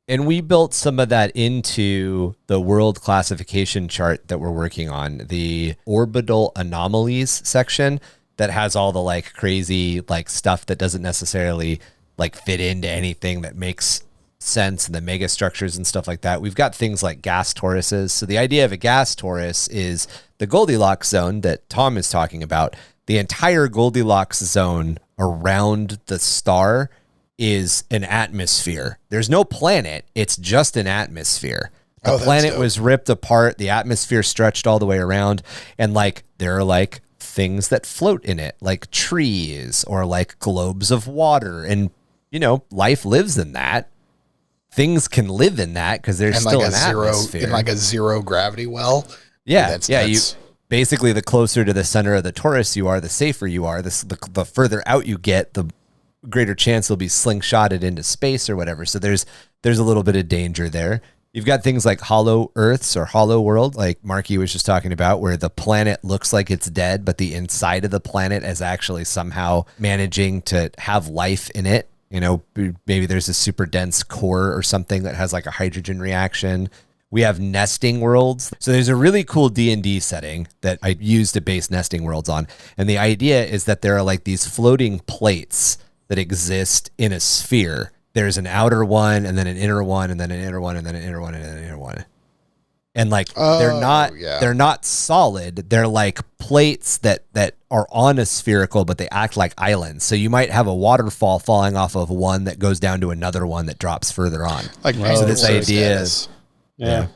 And we built some of that into the world classification chart that we're working on, the orbital anomalies section that has all the like crazy like stuff that doesn't necessarily like fit into anything that makes sense, and the mega structures and stuff like that. We've got things like gas toruses. So the idea of a gas torus is the Goldilocks zone that Tom is talking about. The entire Goldilocks zone around the star is an atmosphere. There's no planet. It's just an atmosphere. The planet was ripped apart. The atmosphere stretched all the way around. And like, there are like things that float in it, like trees or like globes of water. And, life lives in that. Things can live in that because there's still an atmosphere. In like a zero gravity well. Yeah. Basically, the closer to the center of the torus you are, the safer you are. The further out you get, the greater chance you'll be slingshotted into space or whatever. So there's a little bit of danger there. You've got things like hollow Earths or hollow world, like Marky was just talking about, where the planet looks like it's dead, but the inside of the planet is actually somehow managing to have life in it. You know, maybe there's a super dense core or something that has like a hydrogen reaction. We have nesting worlds. So there's a really cool D&D setting that I use to base nesting worlds on. And the idea is that there are like these floating plates that exist in a sphere. There's an outer one and then an inner one and then an inner one and then an inner one and then an inner one. And like they're not solid. They're like plates that are on a spherical, but they act like islands. So you might have a waterfall falling off of one that goes down to another one that drops further on. Like so this idea is Yeah.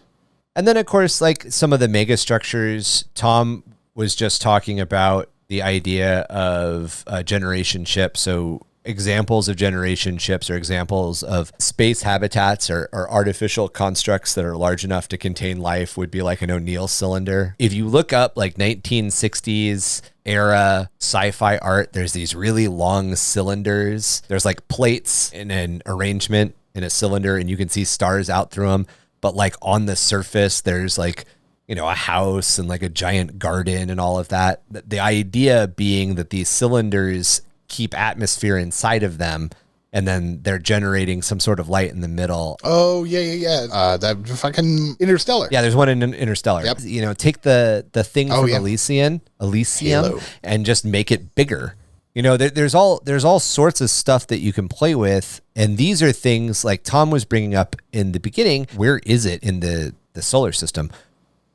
And then of course, like some of the mega structures, Tom was just talking about the idea of generation ships. So examples of generation ships or examples of space habitats or artificial constructs that are large enough to contain life would be like an O'Neill cylinder. If you look up like 1960s era sci-fi art, there's these really long cylinders. There's like plates in an arrangement in a cylinder and you can see stars out through them. But like on the surface, there's like, you know, a house and like a giant garden and all of that. The idea being that these cylinders keep atmosphere inside of them and then they're generating some sort of light in the middle. Oh, yeah. That fucking Interstellar. Yeah, there's one in Interstellar. Yep. You know, take the thing from Elysium, Halo. and just make it bigger. You know, there's all sorts of stuff that you can play with. And these are things like Tom was bringing up in the beginning. Where is it in the solar system?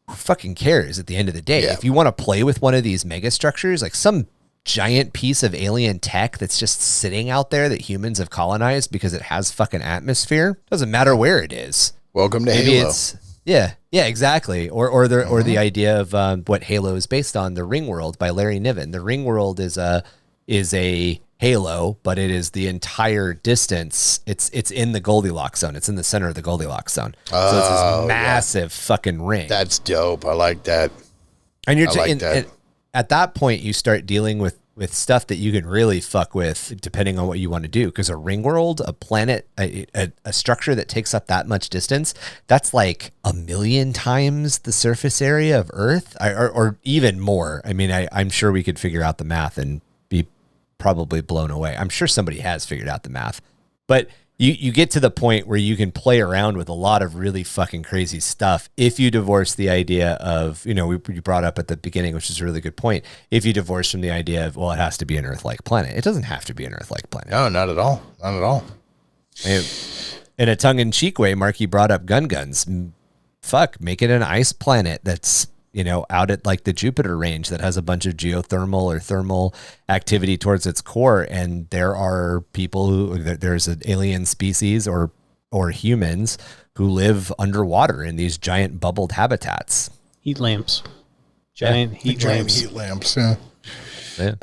Who fucking cares at the end of the day? Yeah. If you want to play with one of these mega structures, like some giant piece of alien tech that's just sitting out there that humans have colonized because it has fucking atmosphere, doesn't matter where it is. Welcome to Maybe Halo. Yeah, exactly. Or the idea of what Halo is based on, the Ring World by Larry Niven. The Ring World is a Halo, but it is the entire distance. It's in the Goldilocks zone. It's in the center of the Goldilocks zone. So it's this massive fucking ring. That's dope. I like that. And you're that. At that point, you start dealing with stuff that you can really fuck with depending on what you want to do. Because a ring world, a planet, a structure that takes up that much distance, that's like 1,000,000 times the surface area of Earth, or even more. I mean, I'm sure we could figure out the math and be probably blown away. I'm sure somebody has figured out the math. But you get to the point where you can play around with a lot of really fucking crazy stuff if you divorce the idea of, you know, we brought up at the beginning, which is a really good point. If you divorce from the idea of, well, it has to be an Earth-like planet. It doesn't have to be an Earth-like planet. No, not at all. Not at all. In a tongue-in-cheek way, Marky brought up guns. Fuck, make it an ice planet that's, you know, out at like the Jupiter range that has a bunch of geothermal or thermal activity towards its core. And there are people there's an alien species or humans who live underwater in these giant bubbled habitats. Heat lamps. Giant heat lamps. Yeah.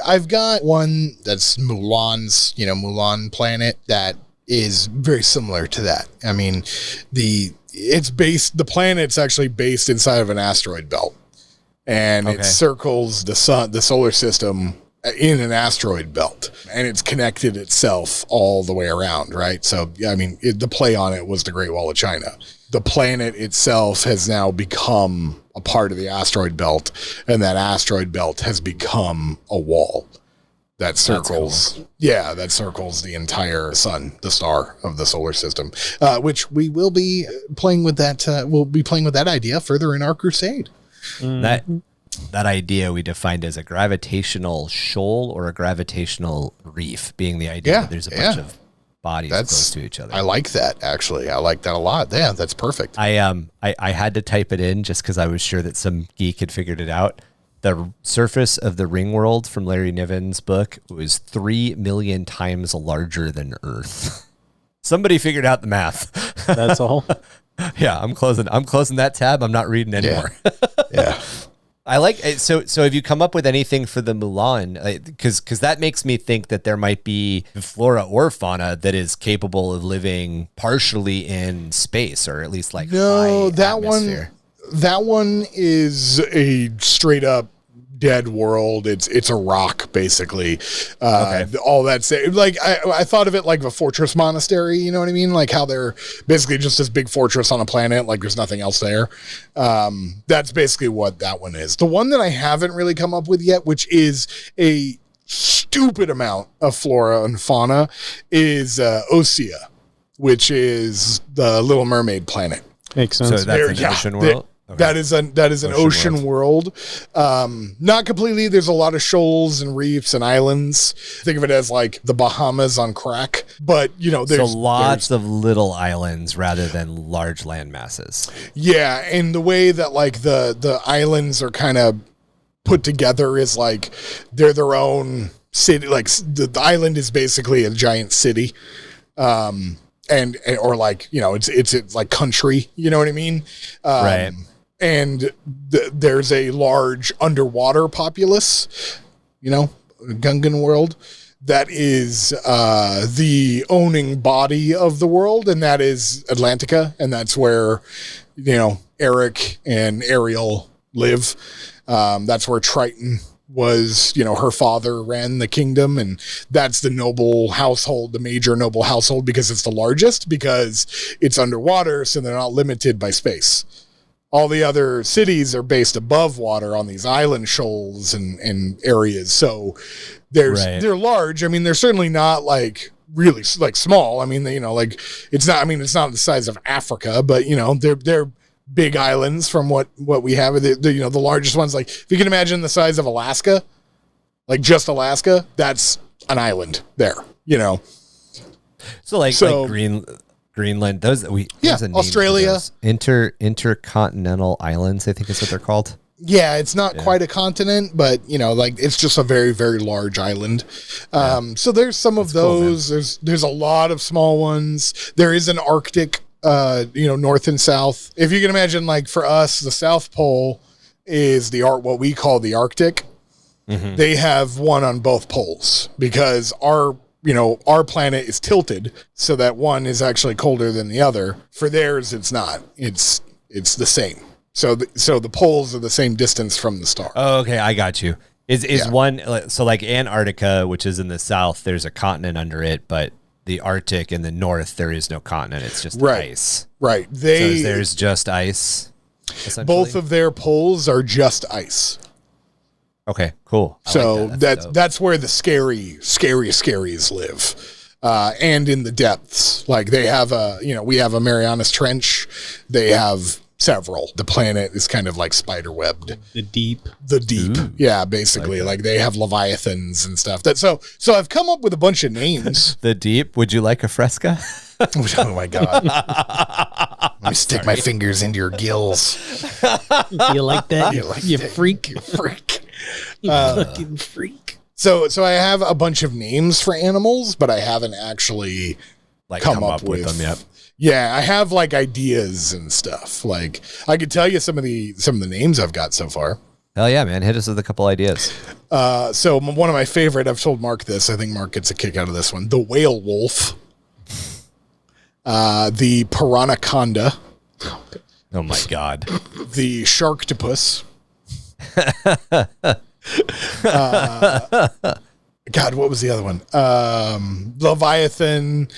I've got one that's Mulan planet that is very similar to that. I mean, the planet's actually based inside of an asteroid belt. And it circles the sun, the solar system in an asteroid belt, and it's connected itself all the way around, right? So, I mean, the play on it was the Great Wall of China. The planet itself has now become a part of the asteroid belt, and that asteroid belt has become a wall that circles, that circles the entire sun, the star of the solar system, which we will be playing with that. We'll be playing with that idea further in our crusade. That idea we defined as a gravitational shoal or a gravitational reef, being the idea that there's a bunch of bodies close to each other. I like that, actually. I like that a lot. Yeah, that's perfect. I had to type it in just because I was sure that some geek had figured it out. The surface of the ring world from Larry Niven's book was 3 million times larger than Earth. Somebody figured out the math. That's all. Yeah, I'm closing that tab. I'm not reading anymore. Yeah. I like it. So have you come up with anything for the Mulan? Because that makes me think that there might be flora or fauna that is capable of living partially in space, or at least like high atmosphere. That one is a straight up dead world. It's a rock, basically. All that's like, I thought of it like a fortress monastery, you know what I mean? Like how they're basically just this big fortress on a planet, like there's nothing else there. That's basically what that one is. The one that I haven't really come up with yet, which is a stupid amount of flora and fauna, is Osea, which is the Little Mermaid planet. Makes sense. So that's an ocean world? Okay. That is an ocean world. Not completely. There's a lot of shoals and reefs and islands. Think of it as like the Bahamas on crack. But, you know, there's lots of little islands rather than large land masses. Yeah, and the way that like the islands are kind of put together is like they're their own city. Like the island is basically a giant city. And or like, you know, it's like country, you know what I mean? Right. And there's a large underwater populace, you know, Gungan world, that is the owning body of the world, and that is Atlantica, and that's where, you know, Eric and Ariel live. That's where Triton was, you know, her father ran the kingdom, and that's the noble household, the major noble household, because it's the largest, because it's underwater, so they're not limited by space. All the other cities are based above water on these island shoals and areas. So they're large. I mean, they're certainly not like really like small. I mean, you know, like it's not the size of Africa, but you know, they're big islands from what we have. You know, the largest ones, like if you can imagine the size of Alaska, like just Alaska, that's an island there, you know? Like Greenland, those Australia, intercontinental islands, I think is what they're called. Yeah, it's not quite a continent, but you know, like it's just a very, very large island. So there's some of those. Cool, there's a lot of small ones. There is an Arctic, you know, north and south. If you can imagine, like for us, the South Pole is what we call the Arctic. Mm-hmm. They have one on both poles because our planet is tilted so that one is actually colder than the other. For theirs, it's not. It's the same. So the poles are the same distance from the star. Oh, okay, I got you. Is one, so like Antarctica, which is in the south, there's a continent under it, but the Arctic in the north, there is no continent. It's just ice. Right. There's just ice. Both of their poles are just ice. Okay, cool. So that's where the scary scaries live. And in the depths, like they have we have a Marianas Trench. They have several. The planet is kind of like spider webbed. The deep. Ooh. Yeah, basically. Like they have leviathans and stuff. So I've come up with a bunch of names. The deep. Would you like a fresca? Oh my God. Let me stick my fingers into your gills. You like that? You freak. You freak. You fucking freak. So I have a bunch of names for animals, but I haven't actually come up with them yet. Yeah, I have like ideas and stuff. Like I could tell you some of the names I've got so far. Hell yeah, man. Hit us with a couple ideas. So one of my favorite, I've told Mark this. I think Mark gets a kick out of this one. The whale wolf. The piranhaconda. Oh my God. The sharktopus. God, what was the other one? Leviathan,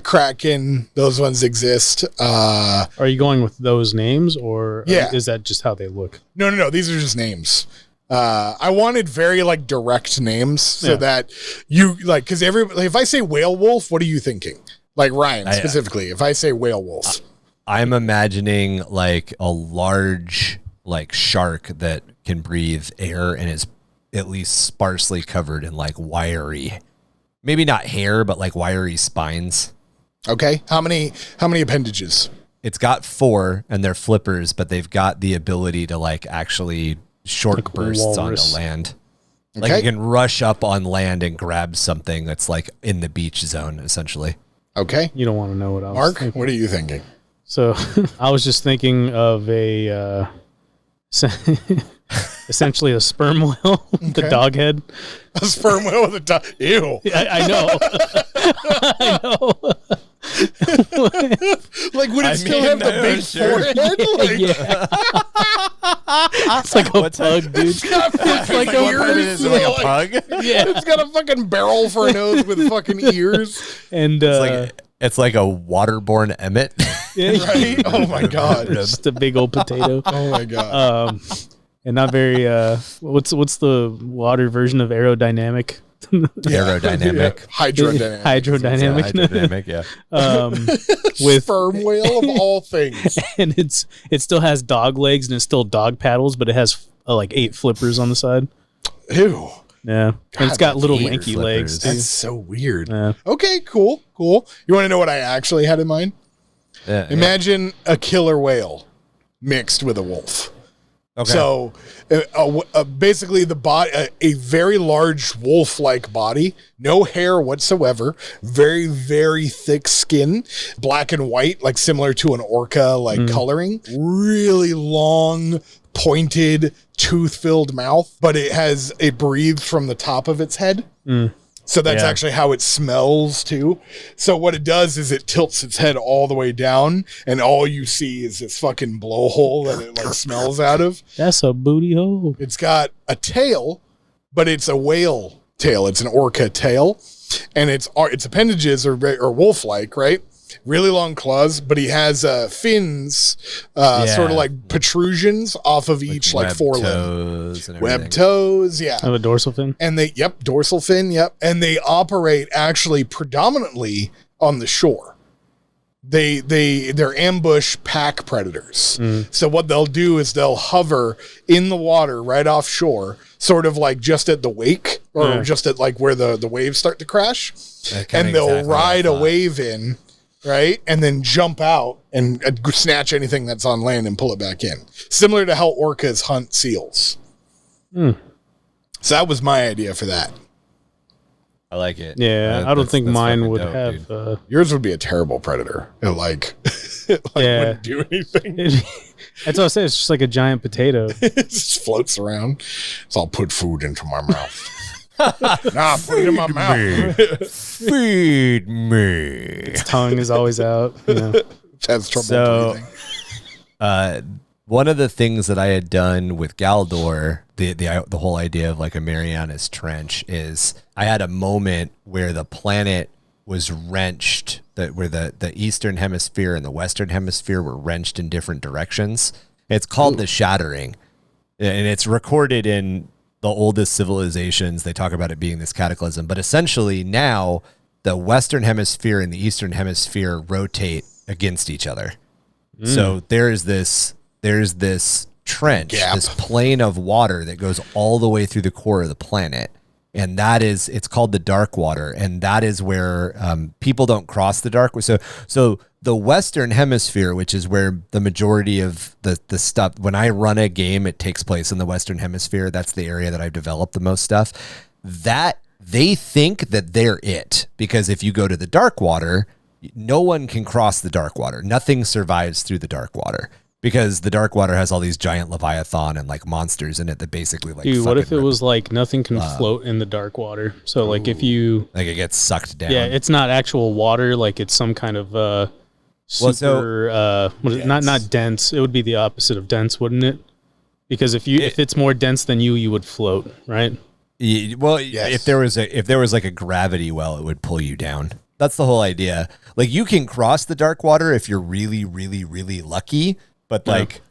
Kraken, those ones exist. Are you going with those names, or is that just how they look? No. These are just names. I wanted very like direct names so that you like, because if I say whale wolf, what are you thinking? Like Ryan specifically, if I say whale wolf, I'm imagining like a large like shark that can breathe air and is at least sparsely covered in like wiry, maybe not hair, but like wiry spines. Okay. How many appendages? It's got 4 and they're flippers, but they've got the ability to like actually short like bursts onto land. Like you can rush up on land and grab something that's like in the beach zone, essentially. Okay. You don't want to know what I was Mark, thinking. what are you thinking? So I was just thinking of a essentially a sperm whale, the dog head. A sperm whale with a dog. Ew. I know. I know. Like, would it still have the big forehead? Like, It's like a pug, dude. It's got fucking like ears. like a pug. Yeah. It's got a fucking barrel for a nose with fucking ears. And It's like a waterborne emmet. yeah, Right? Oh my god. just a big old potato. Oh my god. And not very what's the water version of aerodynamic? Aerodynamic. Yeah. Hydrodynamic. Hydrodynamic. Hydrodynamic, yeah. With Sperm whale of all things. and it still has dog legs and it's still dog paddles, but it has like 8 flippers on the side. Ew. Yeah, and it's got little 8 lanky legs flippers. too. That's so weird. Yeah. Okay, cool. You want to know what I actually had in mind? Yeah, Imagine a killer whale mixed with a wolf. Okay. So, basically, the body, a very large wolf-like body, no hair whatsoever, very, very thick skin, black and white, like similar to an orca, like coloring, really long, pointed, tooth-filled mouth, but it breathes from the top of its head. So that's actually how it smells too. So what it does is it tilts its head all the way down, and all you see is this fucking blowhole that it like smells out of. That's a booty hole. It's got a tail, but it's a whale tail. It's an orca tail, and its appendages are wolf-like, right? Really long claws, but he has fins, sort of like protrusions off of each like forelimb. Web toes, yeah. Have a dorsal fin. And dorsal fin, and they operate actually predominantly on the shore. They're ambush pack predators. So what they'll do is they'll hover in the water right offshore, sort of like just at the wake or just at like where the waves start to crash, and they'll ride a wave in. Right? And then jump out and snatch anything that's on land and pull it back in. Similar to how orcas hunt seals. So that was my idea for that. I like it. Yeah, I don't think mine would have. Yours would be a terrible predator. It wouldn't do anything. That's what I say. It's just like a giant potato. It just floats around. So I'll put food into my mouth. Nah, put it in my mouth. Feed me. Its tongue is always out. Has trouble breathing. One of the things that I had done with Galdor, the whole idea of like a Marianas Trench, is I had a moment where the planet was wrenched, where the eastern hemisphere and the western hemisphere were wrenched in different directions. It's called the Shattering, and it's recorded in the oldest civilizations. They talk about it being this cataclysm, but essentially now the western hemisphere and the eastern hemisphere rotate against each other. So there's this trench, this plane of water that goes all the way through the core of the planet. And it's called the dark water. And that is where people don't cross the dark. So the Western hemisphere, which is where the majority of the stuff, when I run a game, it takes place in the Western hemisphere. That's the area that I've developed the most stuff. That they think that they're it, because if you go to the dark water, no one can cross the dark water. Nothing survives through the dark water, because the dark water has all these giant Leviathan and like monsters in it that basically like. Dude, what if it was like nothing can float in the dark water? So like if you like it gets sucked down. Yeah, it's not actual water. Like it's some kind of super. Not dense. It would be the opposite of dense, wouldn't it? Because if it's more dense than you would float, right? Well, yes. If there was like a gravity well, it would pull you down. That's the whole idea. Like you can cross the dark water if you're really, really, really lucky. But like,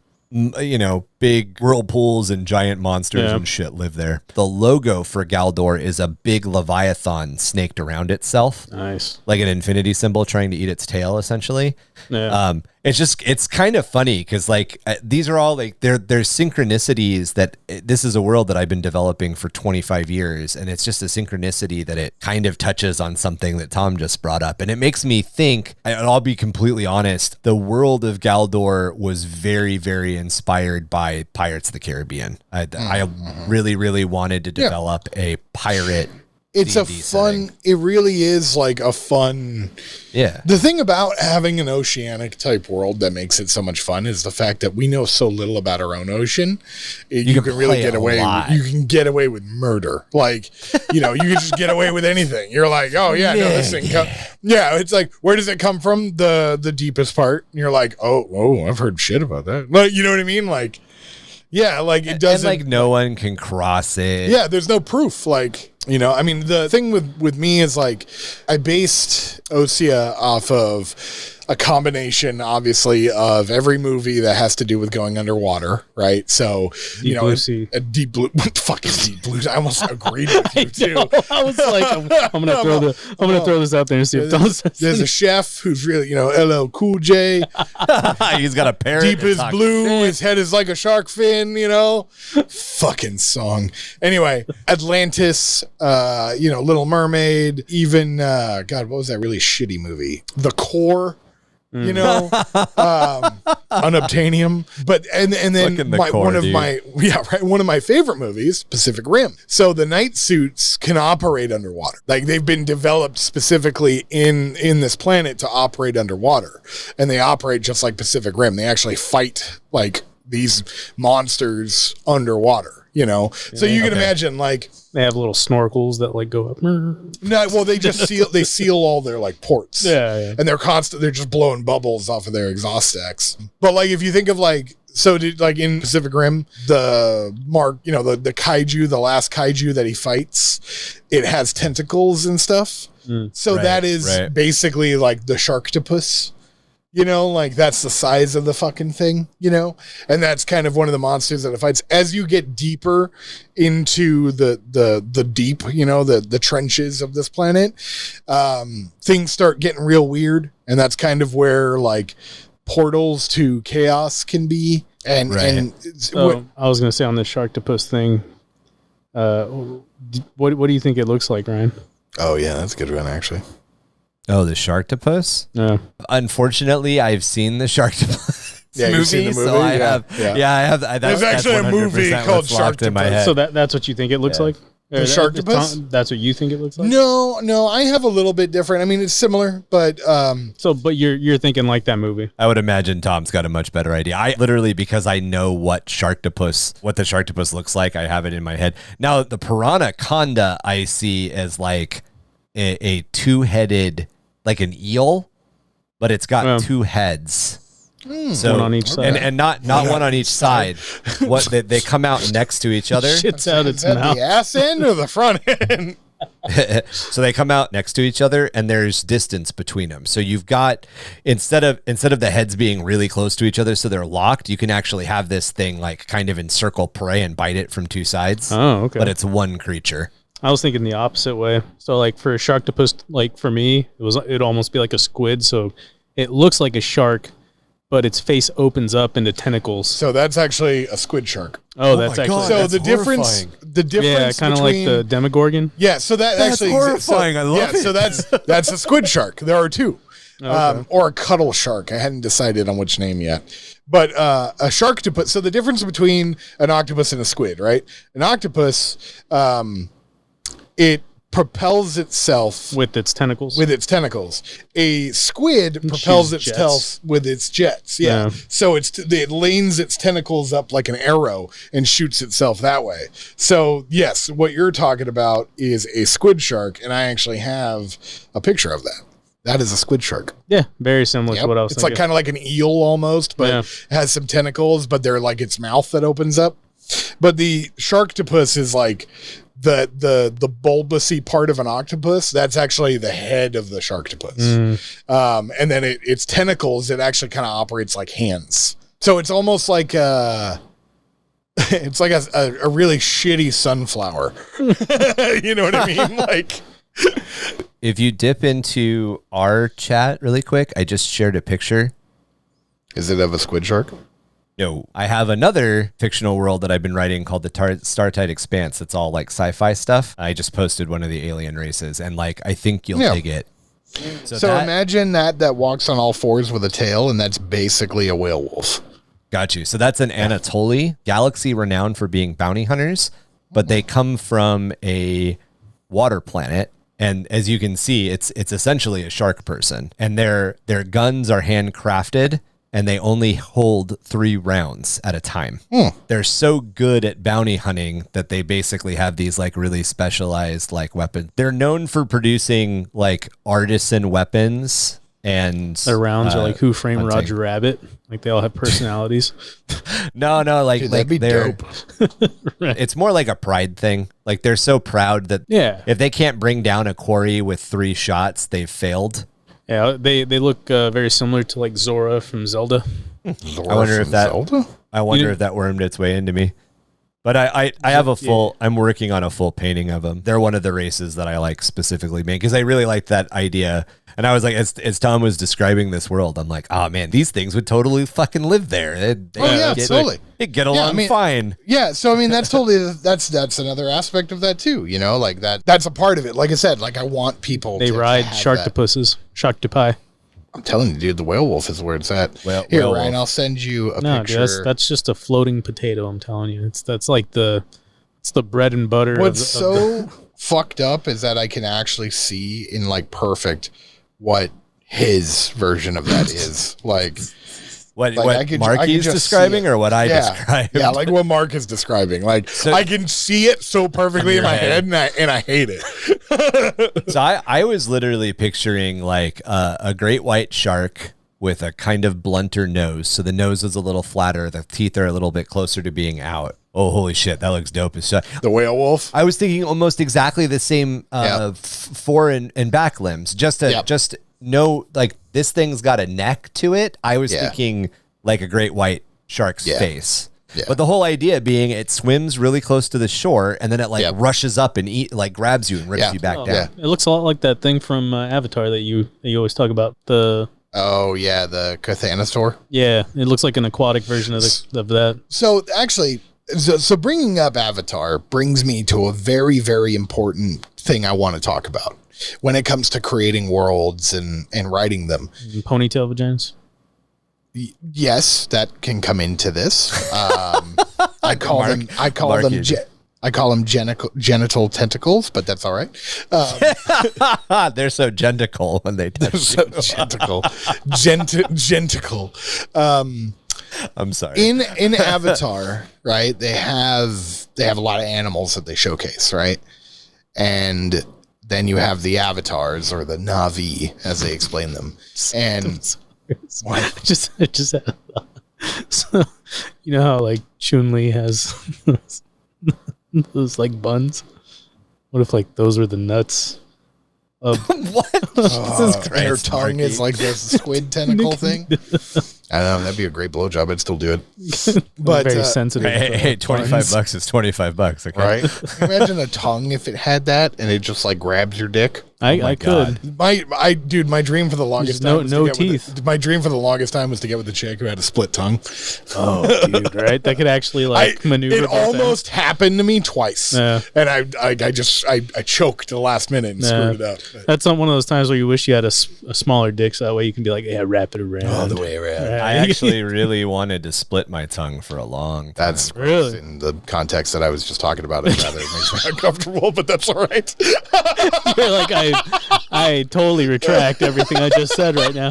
big whirlpools and giant monsters and shit live there. The logo for Galdor is a big Leviathan snaked around itself. Nice. Like an infinity symbol trying to eat its tail, essentially. Yeah. It's kind of funny because like these are all like there's synchronicities that this is a world that I've been developing for 25 years. And it's just a synchronicity that it kind of touches on something that Tom just brought up. And it makes me think, and I'll be completely honest, the world of Galdor was very, very inspired by Pirates of the Caribbean. I really, really wanted to develop a pirate. It's D&D a fun, setting. It really is like a fun. Yeah. The thing about having an oceanic type world that makes it so much fun is the fact that we know so little about our own ocean. You can really get away. You can get away with murder. Like, you can just get away with anything. You're like, oh yeah, no, this thing. Yeah. It's like, where does it come from? The deepest part. And you're like, oh, I've heard shit about that. Like, you know what I mean? Like, Yeah, like it And doesn't. like no one can cross it. Yeah, there's no proof. Like, you know, I mean, the thing with me is like, I based Osea off of a combination, obviously, of every movie that has to do with going underwater, right? So, Deep Blue Sea. a deep blue, fucking deep blue. I almost agreed with you too. I was like, I'm gonna throw this out there and see if Tom says There's a chef who's really, you know, LL Cool J. He's got a parrot. Deep that is talks blue. shit. His head is like a shark fin, you know? Fucking song. Anyway, Atlantis, you know, Little Mermaid, even, God, what was that really shitty movie? The Core. You know, Unobtainium, but and then one of my favorite movies, Pacific Rim. So the night suits can operate underwater. Like they've been developed specifically in this planet to operate underwater, and they operate just like Pacific Rim. They actually fight like these monsters underwater. You know, so you can imagine like they have little snorkels that like go up. no, well they just seal all their like ports. Yeah. And they're just blowing bubbles off of their exhaust stacks. But like if you think of like like in Pacific Rim, the kaiju, the last kaiju that he fights, it has tentacles and stuff. So that is basically like the Sharktopus. You know, like that's the size of the fucking thing, you know? And that's kind of one of the monsters that it fights. As you get deeper into the deep, you know, the trenches of this planet, things start getting real weird. And that's kind of where like portals to chaos can be. And I was gonna say on the Sharktopus thing, what do you think it looks like, Ryan? Oh yeah, that's a good one actually. Oh, the Sharktopus? Yeah. Unfortunately, I've seen the Sharktopus you've movie, seen the movie? so I Yeah. have. Yeah, I have. There's actually a movie called in my Sharktopus. head. So that's what you think it looks like? The Sharktopus? That's what you think it looks like? No, I have a little bit different. I mean, it's similar, but But you're thinking like that movie. I would imagine Tom's got a much better idea. I literally, because I know what the Sharktopus looks like, I have it in my head. Now, the Piranha Conda I see as like a two-headed, like an eel, but it's got two heads. So, one on each side. and not one on each side. What they come out next to each other. Shits out its is that mouth. the ass end or the front end? So they come out next to each other, and there's distance between them. So you've got instead of the heads being really close to each other, so they're locked, you can actually have this thing like kind of encircle prey and bite it from two sides. Oh, okay. But it's one creature. I was thinking the opposite way. So like for a Sharktopus, like for me, it'd almost be like a squid. So it looks like a shark, but its face opens up into tentacles. So that's actually a squid shark. Oh, that's actually God, So that's the difference, horrifying. kind of like the Demogorgon. Yeah, so that That's actually horrifying. I love it. So that's a squid shark. There are two, or a cuttle shark. I hadn't decided on which name yet. But a Sharktopus. So the difference between an octopus and a squid, right? An octopus, it propels itself With its tentacles. A squid propels itself with its jets. Yeah. So it lanes its tentacles up like an arrow and shoots itself that way. So yes, what you're talking about is a squid shark, and I actually have a picture of that. That is a squid shark. Yeah, very similar to what I was It's thinking. like kind of like an eel almost, but it has some tentacles, but they're like its mouth that opens up. But the Sharktopus is like the bulbousy part of an octopus. That's actually the head of the Sharktopus. And then its tentacles, it actually kind of operates like hands. So it's almost like it's like a really shitty sunflower. You know what I mean? Like, If you dip into our chat really quick, I just shared a picture. Is it of a squid shark? No, I have another fictional world that I've been writing called the Startide Expanse. It's all like sci-fi stuff. I just posted one of the alien races, and like I think you'll dig it. So imagine that walks on all fours with a tail, and that's basically a werewolf. Got you. So that's an Anatoly galaxy renowned for being bounty hunters, but they come from a water planet. And as you can see, it's essentially a shark person, and their guns are handcrafted, and they only hold 3 rounds at a time. They're so good at bounty hunting that they basically have these like really specialized like weapons. They're known for producing like artisan weapons and Their rounds are like Who Framed hunting. Roger Rabbit. Like they all have personalities. No, like Dude, like that'd be they're dope. Right. it's more like a pride thing. Like they're so proud that Yeah. if they can't bring down a quarry with 3 shots, they've failed. Yeah, they look very similar to like Zora from Zelda. I wonder if that Zelda? I wonder if that wormed its way into me. But I have a full I'm working on a full painting of them. They're one of the races that I like specifically made because I really like that idea. And I was like, as Tom was describing this world, I'm like, oh man, these things would totally fucking live there. Totally. They get along fine. Yeah, so I mean that's totally that's another aspect of that too, you know, like that's a part of it. Like I said, like I want people They to ride have sharktopusses, sharktopie. I'm telling you, dude, the werewolf is where it's at. Well, Here, werewolf. Ryan, I'll send you a No, picture. dude, that's just a floating potato. I'm telling you, that's like the bread and butter. What's of so fucked up is that I can actually see in like perfect what his version of that is. Like What I could Marky's just describing see it. or what I Yeah. described? Yeah, like what Mark is describing. Like I can see it so perfectly in my head, and I hate it. So I was literally picturing like a great white shark with a kind of blunter nose. So the nose is a little flatter. The teeth are a little bit closer to being out. Oh, holy shit. That looks dope as shit. The werewolf. I was thinking almost exactly the same fore and back limbs. Just no, like this thing's got a neck to it. I was thinking like a great white shark's face. Yeah. But the whole idea being it swims really close to the shore and then it like rushes up and grabs you and rips you back down. Yeah. It looks a lot like that thing from Avatar that you always talk about. The the Cathanosaur. Yeah, it looks like an aquatic version of that. So actually, so bringing up Avatar brings me to a very, very important thing I want to talk about when it comes to creating worlds and writing them. Ponytail vaginas. Yes, that can come into this. I call them genital tentacles, but that's all right. They're so gentical when they touch so gentical. I'm sorry. In Avatar, right? They have a lot of animals that they showcase, right? And then you have the avatars or the Na'vi, as they explain them. And I just had a thought. So you know how like Chun-Li has those like buns? What if like those are the nuts? What? Jesus Christ, her tongue Marky. is like the squid tentacle thing. I don't know. That'd be a great blowjob. I'd still do it. But very sensitive. Hey, $25 is $25. Okay. Right? Imagine a tongue if it had that and it just like grabs your dick. I could. My dream for the longest time. Was no to get teeth. my dream for the longest time was to get with a chick who had a split tongue. Oh, dude, right? That could actually like maneuver. It almost happened to me twice, and I choked the last minute and screwed it up. That's not one of those times where you wish you had a smaller dick, so that way you can be like, yeah, wrap it around. All the way around. Right. I actually really wanted to split my tongue for a long time. That's Really? in the context that I was just talking about. It rather makes me Uncomfortable, but that's all right. You're like, I totally retract everything I just said right now.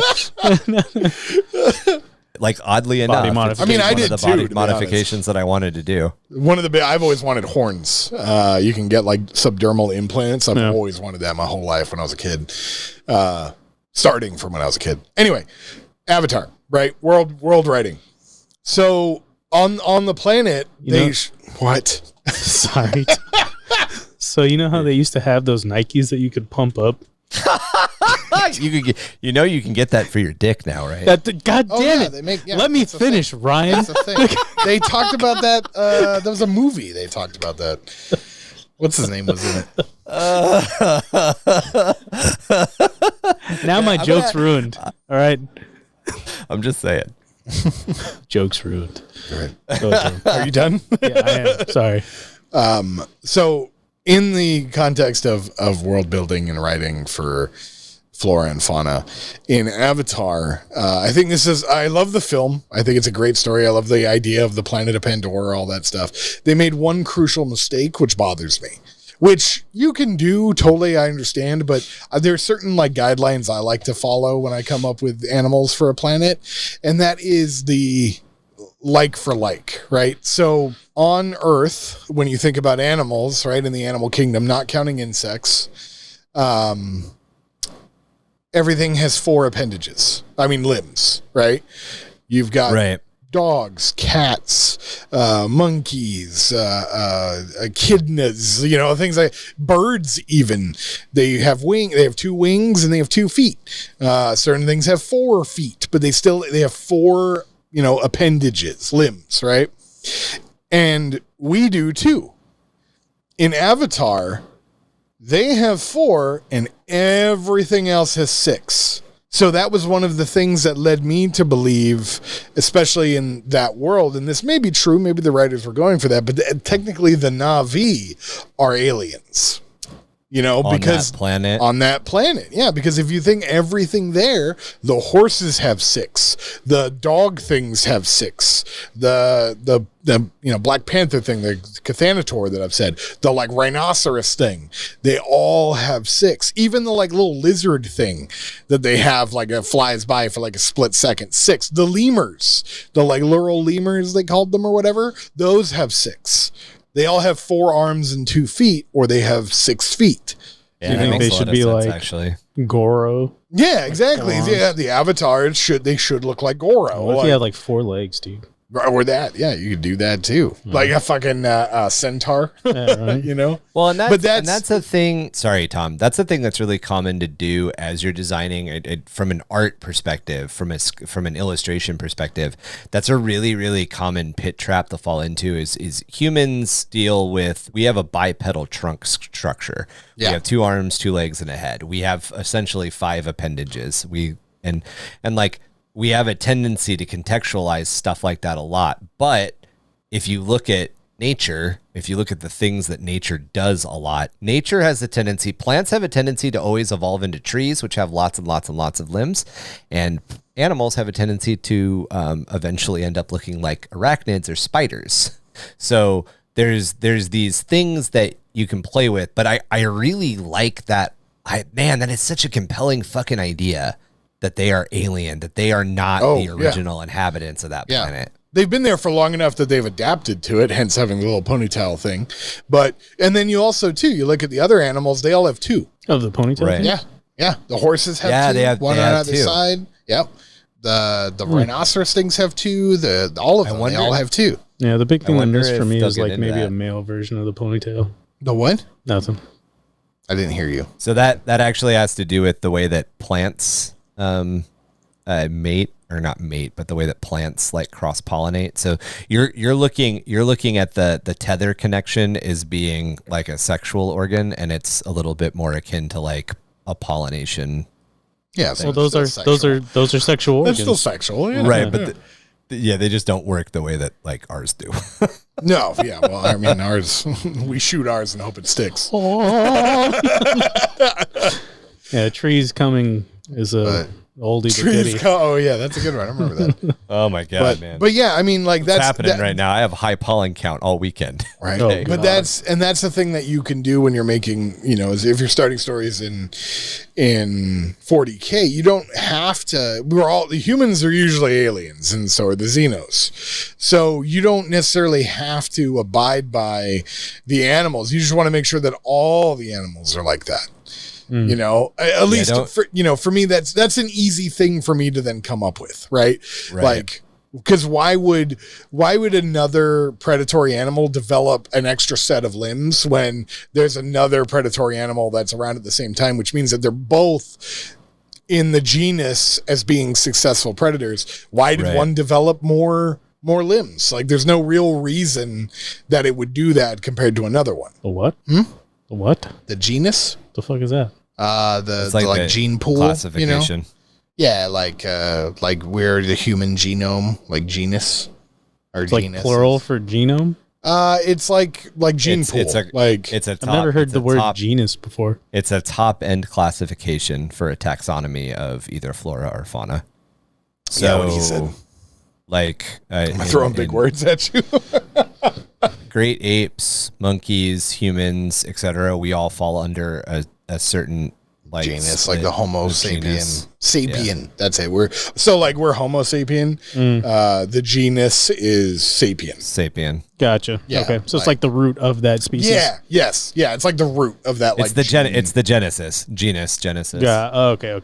Like oddly enough, it's modification. I mean, I one did of the too, body to be modifications that I wanted to do. One of the I've always wanted horns. You can get like subdermal implants. I've always wanted that my whole life when I was a kid. Starting from when I was a kid. Anyway, Avatar, right? World writing. So on the planet, what? Sorry. So you know how they used to have those Nikes that you could pump up? You could get, you can get that for your dick now, right? God damn it! They make, Let me finish, Ryan. That's the thing. They talked about that. There was a movie. They talked about that. What's his name was in it? Now my joke's ruined. All right, I'm just saying. joke's ruined. Right. Are you done? Yeah, I am. Sorry. So in the context of world building and writing for Flora and Fauna in Avatar, I love the film. I think it's a great story. I love the idea of the planet of Pandora, all that stuff. They made one crucial mistake, which bothers me, which you can do. Totally. I understand. But there are certain like guidelines I like to follow when I come up with animals for a planet. And that is the like for like, right? So on Earth, when you think about animals, right, in the animal kingdom, not counting insects, everything has 4 appendages. I mean, limbs, right? You've got dogs, cats, monkeys, echidnas, things like birds. Even they have 2 wings and they have 2 feet. Certain things have 4 feet, but they have 4, appendages, limbs, right? And we do too. In Avatar, they have 4 and everything else has 6. So that was one of the things that led me to believe, especially in that world, and this may be true, maybe the writers were going for that, but technically the Na'vi are aliens. Because on that planet. Yeah, because if you think everything there, the horses have 6, the dog things have 6, the Black Panther thing, the Cathanator that I've said, the rhinoceros thing, they all have 6. Even the little lizard thing that they have flies by for a split second, 6. The lemurs, the lural lemurs they called them or whatever, those have 6. They all have 4 arms and 2 feet, or they have 6 feet. Yeah, do you think they should be actually Goro? Yeah, exactly. Yeah, the Avatar they should look like Goro. What if he had 4 legs, dude? Or that, yeah, you could do that too, like a fucking centaur, yeah, right. Well, and that's a thing. Sorry, Tom. That's a thing that's really common to do as you're designing it from an art perspective, from an illustration perspective. That's a really, really common pit trap to fall into. Is humans deal with? We have a bipedal trunk structure. Yeah. We have 2 arms, 2 legs, and a head. We have essentially 5 appendages. We have a tendency to contextualize stuff like that a lot. But if you look at nature, if you look at the things that nature does a lot, nature has a tendency, plants have a tendency to always evolve into trees, which have lots and lots and lots of limbs. And animals have a tendency to eventually end up looking like arachnids or spiders. So there's these things that you can play with. But I really like that. That is such a compelling fucking idea. That they are alien, that they are not the original inhabitants of that planet. They've been there for long enough that they've adapted to it, hence having the little ponytail thing. And then you also, too, you look at the other animals, they all have 2. Of the ponytail thing? Yeah. Yeah. The horses have 2. They have 1 on either side. Yep. The rhinoceros things have 2. All of them, they all have 2. Yeah, the big thing on this for me is maybe a male version of the ponytail. The what? Nothing. I didn't hear you. So that actually has to do with the way that plants mate, or not mate, but the way that plants cross pollinate. So you're looking at the tether connection as being like a sexual organ, and it's a little bit more akin to a pollination. Yeah, well, those are sexual organs. They're still sexual, yeah. Right? But they just don't work the way that ours do. No, yeah. Well, I mean, ours we shoot ours and hope it sticks. Yeah, trees coming is a oldie but goodie. Oh yeah, that's a good one. I remember that. Oh my god, man! But yeah, I mean, that's happening right now. I have a high pollen count all weekend. Right, but that's the thing that you can do when you're making, is if you're starting stories in 40k, you don't have to. The humans are usually aliens, and so are the Xenos. So you don't necessarily have to abide by the animals. You just want to make sure that all the animals are like that. At least for me, that's an easy thing for me to then come up with, right? Because why would another predatory animal develop an extra set of limbs when there's another predatory animal that's around at the same time, which means that they're both in the genus as being successful predators? Why did one develop more limbs? There's no real reason that it would do that compared to another one. The what? The what? The genus? The fuck is that? The gene pool classification. Yeah, where the human genome, genus or genus plural for genome. It's like gene pool. I've never heard the word genus before. It's a top end classification for a taxonomy of either flora or fauna. So, what he said. I'm throwing big words at you. Great apes, monkeys, humans, etc. We all fall under a certain like genus, like the Homo sapien. genus. Sapien. Yeah. That's it. We're Homo sapien. The genus is sapien. Sapien. Gotcha. Yeah, Okay. So it's like the root of that species. Yeah. Yes. Yeah. It's like the root of that. It's the it's the genesis. Genesis. Yeah. Oh, okay.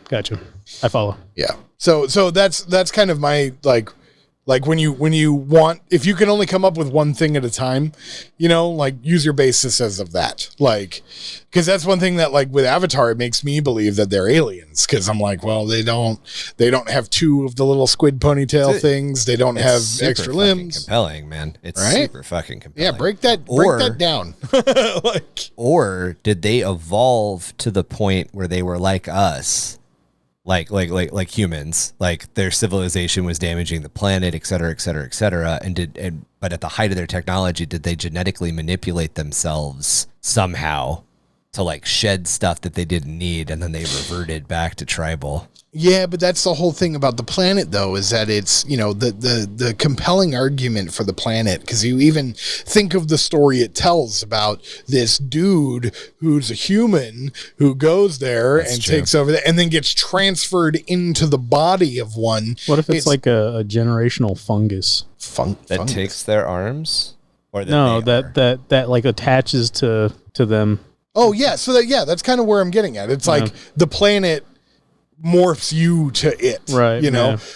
Gotcha. I follow. Yeah. So that's kind of my like when you want, if you can only come up with one thing at a time, like use your basis as of that. Like, because that's one thing that like with Avatar, it makes me believe that they're aliens. Because I'm like, well, they don't have two of the little squid ponytail things. They don't have extra limbs. Compelling, man. It's right? super fucking compelling. Yeah, break that down. Or did they evolve to the point where they were like us? Like humans, like their civilization was damaging the planet, et cetera, et cetera, et cetera. But at the height of their technology, did they genetically manipulate themselves somehow to like shed stuff that they didn't need, and then they reverted back to tribal? Yeah, but that's the whole thing about the planet, though, is that it's, the compelling argument for the planet, because you even think of the story it tells about this dude who's a human who goes there and takes over and then gets transferred into the body of one. What if it's like a generational fungus? That takes their arms? Or that like attaches to them? Oh, yeah. So that's kind of where I'm getting at. It's like the planet morphs you to it, right?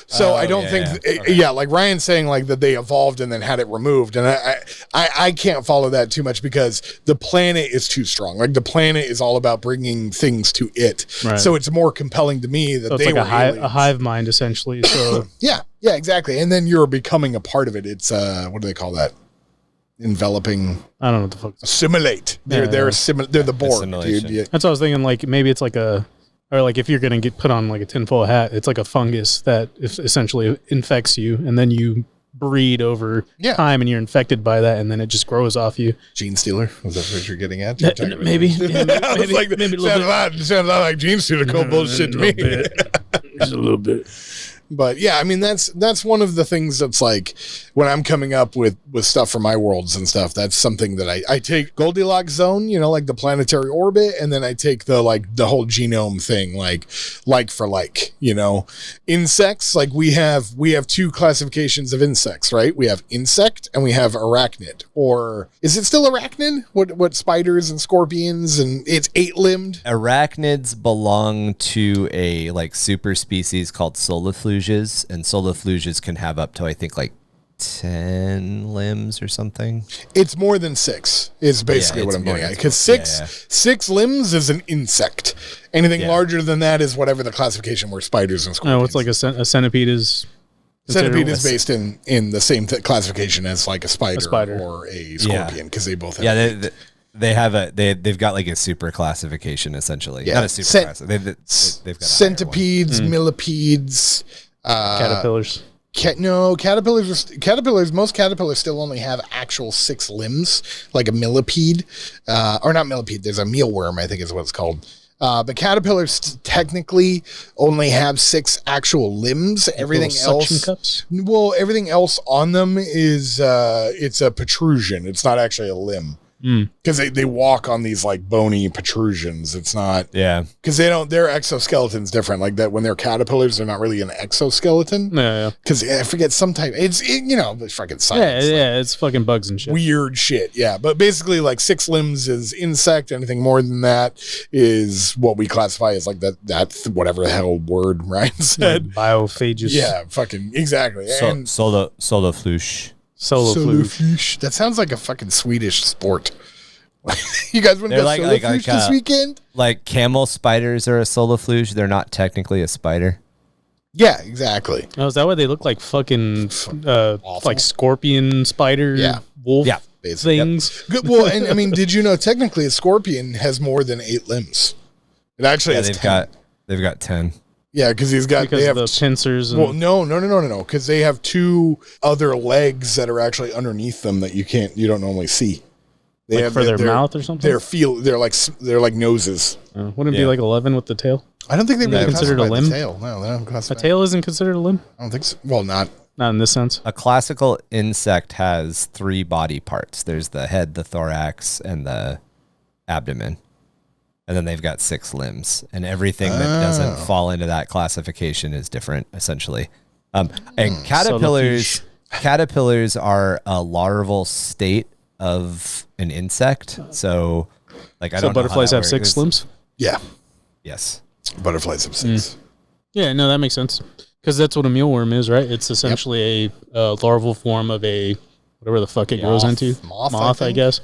So I don't think like Ryan's saying, like that they evolved and then had it removed, and I can't follow that too much, because the planet is too strong. Like the planet is all about bringing things to it, right. So it's more compelling to me that they were a hive mind, essentially. So yeah, exactly. And then you're becoming a part of it. It's what do they call that? Enveloping. I don't know what the fuck. Assimilate. They're the Borg, dude. Yeah. That's what I was thinking. Like maybe it's like or like if you're going to get put on like a tinfoil hat, it's like a fungus that essentially infects you, and then you breed over time, and you're infected by that, and then it just grows off you. Gene stealer? Was that what you're getting at? Maybe. Maybe sounds a lot like Gene stealer. Cold bullshit to me. Just a little bit. But yeah, I mean, that's one of the things that's like when I'm coming up with stuff for my worlds and stuff, that's something that I take Goldilocks zone, like the planetary orbit, and then I take the whole genome thing, like for like, insects. Like we have two classifications of insects, right? We have insect and we have arachnid, or is it still arachnid? What spiders and scorpions, and it's 8-limbed. Arachnids belong to a like super species called solifluges, and solifluges can have up to, I think, like 10 limbs or something. It's more than 6 is basically what I'm getting at, because six limbs is an insect. Anything larger than that is whatever the classification were, spiders and scorpions. No, it's like a centipede is. Centipede is based in the same classification as like a spider or a scorpion, because they both have they've got like a super classification, essentially. Not a super class. They've got centipedes, millipedes, caterpillars. Caterpillars. Most caterpillars still only have actual 6 limbs, like a millipede, or not millipede. There's a mealworm, I think is what it's called. But caterpillars technically only have 6 actual limbs. Everything else, everything else on them is it's a protrusion. It's not actually a limb. Because they walk on these like bony protrusions. It's not because their exoskeleton's different. Like that when they're caterpillars, they're not really an exoskeleton. Because I forget some type. It's fucking science. It's fucking bugs and shit. Weird shit. Yeah, but basically like 6 limbs is insect. Anything more than that is what we classify as like that whatever the hell word Ryan said. Like biophagus. Yeah, fucking exactly. And solifluge. Solifluge. That sounds like a fucking Swedish sport. You guys want to go solifluge this weekend? Like camel spiders are a solifluge. They're not technically a spider. Yeah, exactly. Oh, is that why they look like fucking like scorpion, spider, wolf things? Good. Well, and I mean, did you know technically a scorpion has more than 8 limbs? It actually has 10. They've got 10. Yeah, because they have the pincers. Well, no, because they have 2 other legs that are actually underneath them that you don't normally see. They have for their mouth or something. They're like noses. Wouldn't it be like 11 with the tail? I don't think they really considered a limb. The tail. No, they don't classify. A tail isn't considered a limb. I don't think so. Well, not in this sense. A classical insect has 3 body parts. There's the head, the thorax, and the abdomen. and then they've got 6 limbs, and everything that doesn't fall into that classification is different, essentially. And caterpillars are a larval state of an insect. So, like, I don't know. So butterflies have 6 limbs? Yeah. Yes. Butterflies have 6. Yeah, no, that makes sense. Because that's what a mealworm is, right? It's essentially a larval form of a whatever the fuck it grows into. Moth, I guess.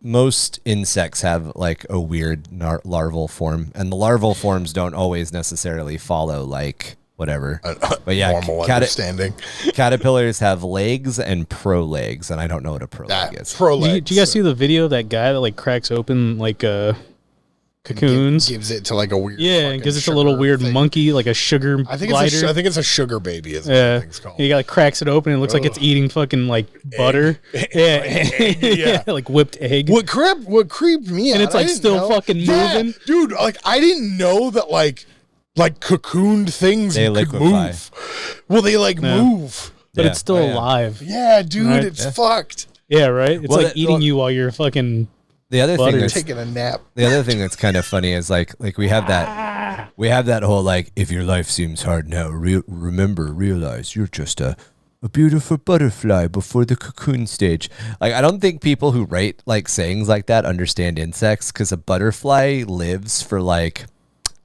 Most insects have like a weird larval form, and the larval forms don't always necessarily follow like whatever. But yeah, normal understanding. Caterpillars have legs and prolegs, and I don't know what a proleg is. Prolegs. Do you guys see the video of that guy that like cracks open like cocoons? Gives it to like a weird. Yeah, and gives it to a little weird monkey, like a sugar I think glider. I think it's a sugar baby. Is what the thing's called. He like cracks it open and it looks like it's eating fucking like butter. Yeah, like whipped egg. What creeped me out? And it's like still fucking moving. Dude, like I didn't know that like cocooned things They could liquefy. move. Well, they like move. But it's still alive. Yeah, dude, Right? it's fucked. Yeah, right? It's like eating you while you're fucking The other thing that's taking a nap. The other thing that's kind of funny is like we have that whole like, if your life seems hard now, realize you're just a beautiful butterfly before the cocoon stage. Like, I don't think people who write like sayings like that understand insects, because a butterfly lives for like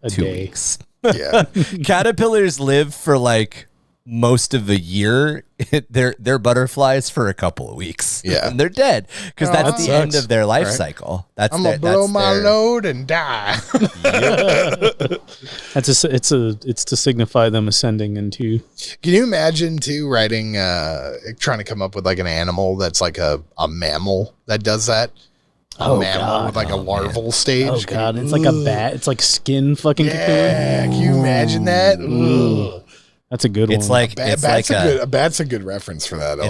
a 2 day. weeks. Yeah. Caterpillars live for like most of the year. They're butterflies for a couple of weeks. Yeah. And they're dead, because that's the end of their life Right. cycle. That's I'm gonna blow my load and die. It's to signify them ascending into. Can you imagine too writing, trying to come up with like an animal that's like a mammal that does that? A mammal with like a larval stage. Oh god, it's like a bat. It's like skin fucking cocoon. Yeah, can you imagine that? Ugh. That's a good one. It's like A bat's a good reference for that.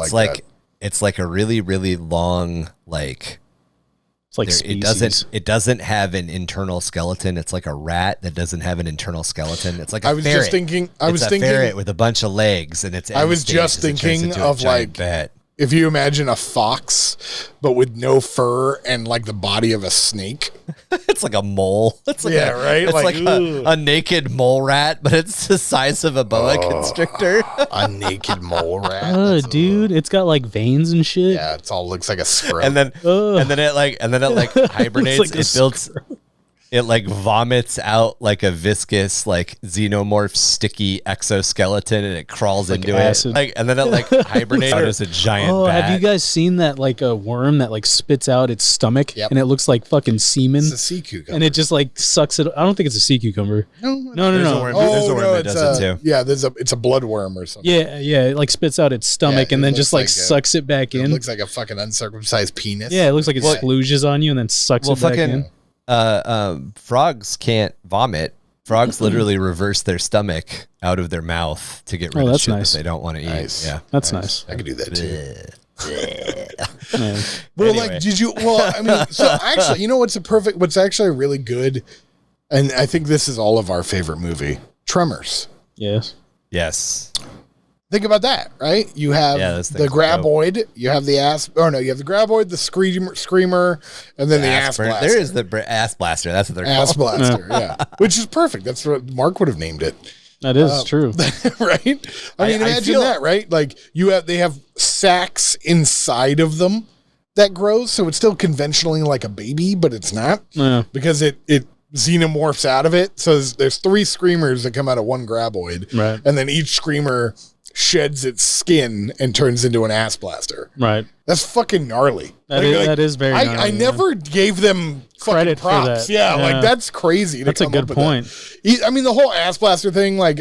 It's like a really, really long, like, it's like it doesn't have an internal skeleton. It's like a rat that doesn't have an internal skeleton. It's like a I was ferret. just thinking. It's a ferret with a bunch of legs, and it's. I was just thinking of like bat. if you imagine a fox, but with no fur and like the body of a snake. It's like a mole. It's like right. It's like a naked mole rat, but it's the size of a boa constrictor. A naked mole rat. Oh, dude, it's got like veins and shit. Yeah, it all looks like a scrub. and then it like hibernates. like a it builds. It like vomits out like a viscous, like xenomorph sticky exoskeleton, and it crawls like into acid. it. Like, and then it like hibernates out as a giant bat. Have you guys seen that like a worm that like spits out its stomach and it looks like fucking semen? It's a sea cucumber. And it just like sucks it. I don't think it's a sea cucumber. No. There's a worm that does it too. Yeah, it's a bloodworm or something. Yeah, it like spits out its stomach and then just like sucks it back in. It looks like a fucking uncircumcised penis. Yeah, it looks like it spluges on you and then sucks it back in. Frogs can't vomit. Frogs literally reverse their stomach out of their mouth to get rid of shit that they don't want to eat. Nice. Yeah, that's nice. I could do that too. Well, Anyway. like, did you? Well, I mean, so actually, you know what's actually really good, and I think this is all of our favorite movie, Tremors. Yes. Yes. Think about that, right? You have the graboid, you have the you have the graboid, the screamer, and then the ass blaster. There is the ass blaster. That's what they're ass called. blaster, yeah. Which is perfect. That's what Mark would have named it. That is true. Right? I mean, imagine that, right? Like they have sacs inside of them that grows, so it's still conventionally like a baby, but it's not. Yeah. Because it xenomorphs out of it. So there's 3 screamers that come out of one graboid. Right. And then each screamer sheds its skin and turns into an ass blaster. Right. That's fucking gnarly. That is very gnarly. I never gave them credit props. for that. Yeah, like that's crazy. That's a good point. I mean, the whole ass blaster thing, like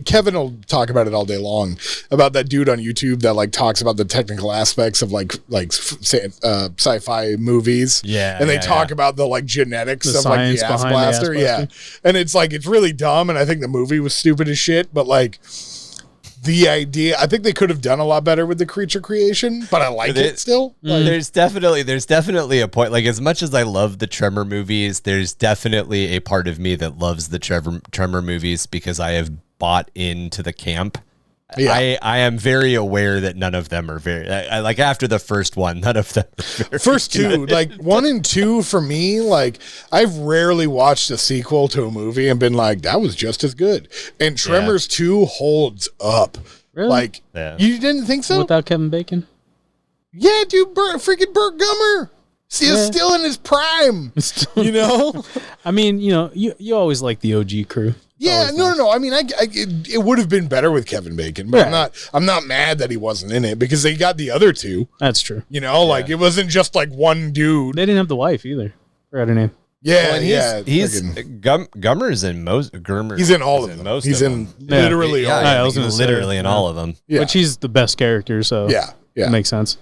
Kevin will talk about it all day long, about that dude on YouTube that like talks about the technical aspects of like sci-fi movies. Yeah. And they talk about the like genetics The of like the ass blaster. Yeah. And it's like, it's really dumb. And I think the movie was stupid as shit, but like, the idea, I think they could have done a lot better with the creature creation, but I like it still. Like, there's definitely a point. Like, as much as I love the Tremor movies, there's definitely a part of me that loves the Tremor movies because I have bought into the camp I am very aware that none of them are very like after the first one, none of them are very First two, good. like 1 and 2 for me, like I've rarely watched a sequel to a movie and been like, that was just as good. And Tremors 2 holds up. Really? Like, Yeah. you didn't think so? Without Kevin Bacon? Yeah, dude, freaking Burt Gummer. See, he's still in his prime. You know? I mean, you always like the OG crew. Yeah, no. I mean, it would have been better with Kevin Bacon, but I'm not mad that he wasn't in it because they got the other two. That's true. You know, like it wasn't just like one dude. They didn't have the wife either. Forgot her name. Yeah, Well, he's friggin- Gummer's in most. Gurmer. he's in all of them. Most He's of in them. literally all. I Of was them. gonna say, literally in all of them. Yeah, But she's the best character, so yeah. it makes sense.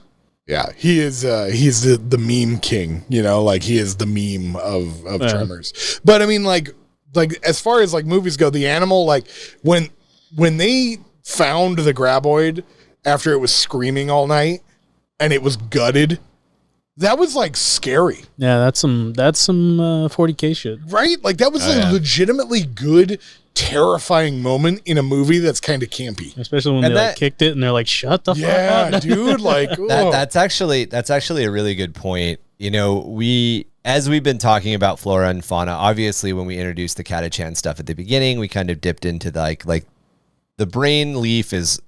Yeah, he is. He's the meme king. You know, like he is the meme of Tremors. But I mean, like as far as like movies go, the animal, like when they found the graboid after it was screaming all night and it was gutted, that was like scary, Yeah, that's some 40k shit. right? Like that was a legitimately good, terrifying moment in a movie that's kind of campy. Especially when And they that- like kicked it and they're like, "Shut the fuck Yeah, up!" dude. Like That's actually a really good point. You know, as we've been talking about flora and fauna, obviously when we introduced the Catachan stuff at the beginning, we kind of dipped into like the brain leaf is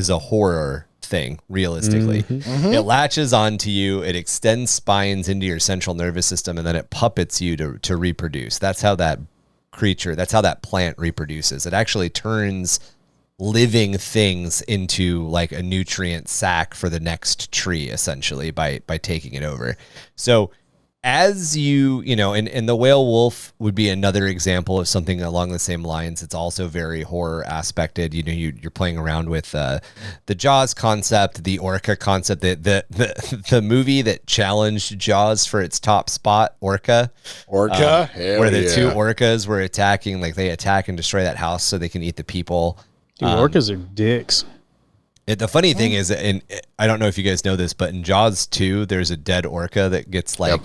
a horror thing, realistically. It latches onto you, it extends spines into your central nervous system, and then it puppets you to reproduce. That's how that plant reproduces. It actually turns living things into like a nutrient sack for the next tree, essentially, by taking it over. So as you know, and the whale wolf would be another example of something along the same lines. It's also very horror aspected. You know, you're playing around with the Jaws concept, the orca concept, the movie that challenged Jaws for its top spot, Orca, where the two orcas were attacking, like they attack and destroy that house so they can eat the people. Dude, orcas are dicks. The funny thing is, and I don't know if you guys know this, but in Jaws 2, there's a dead orca that gets like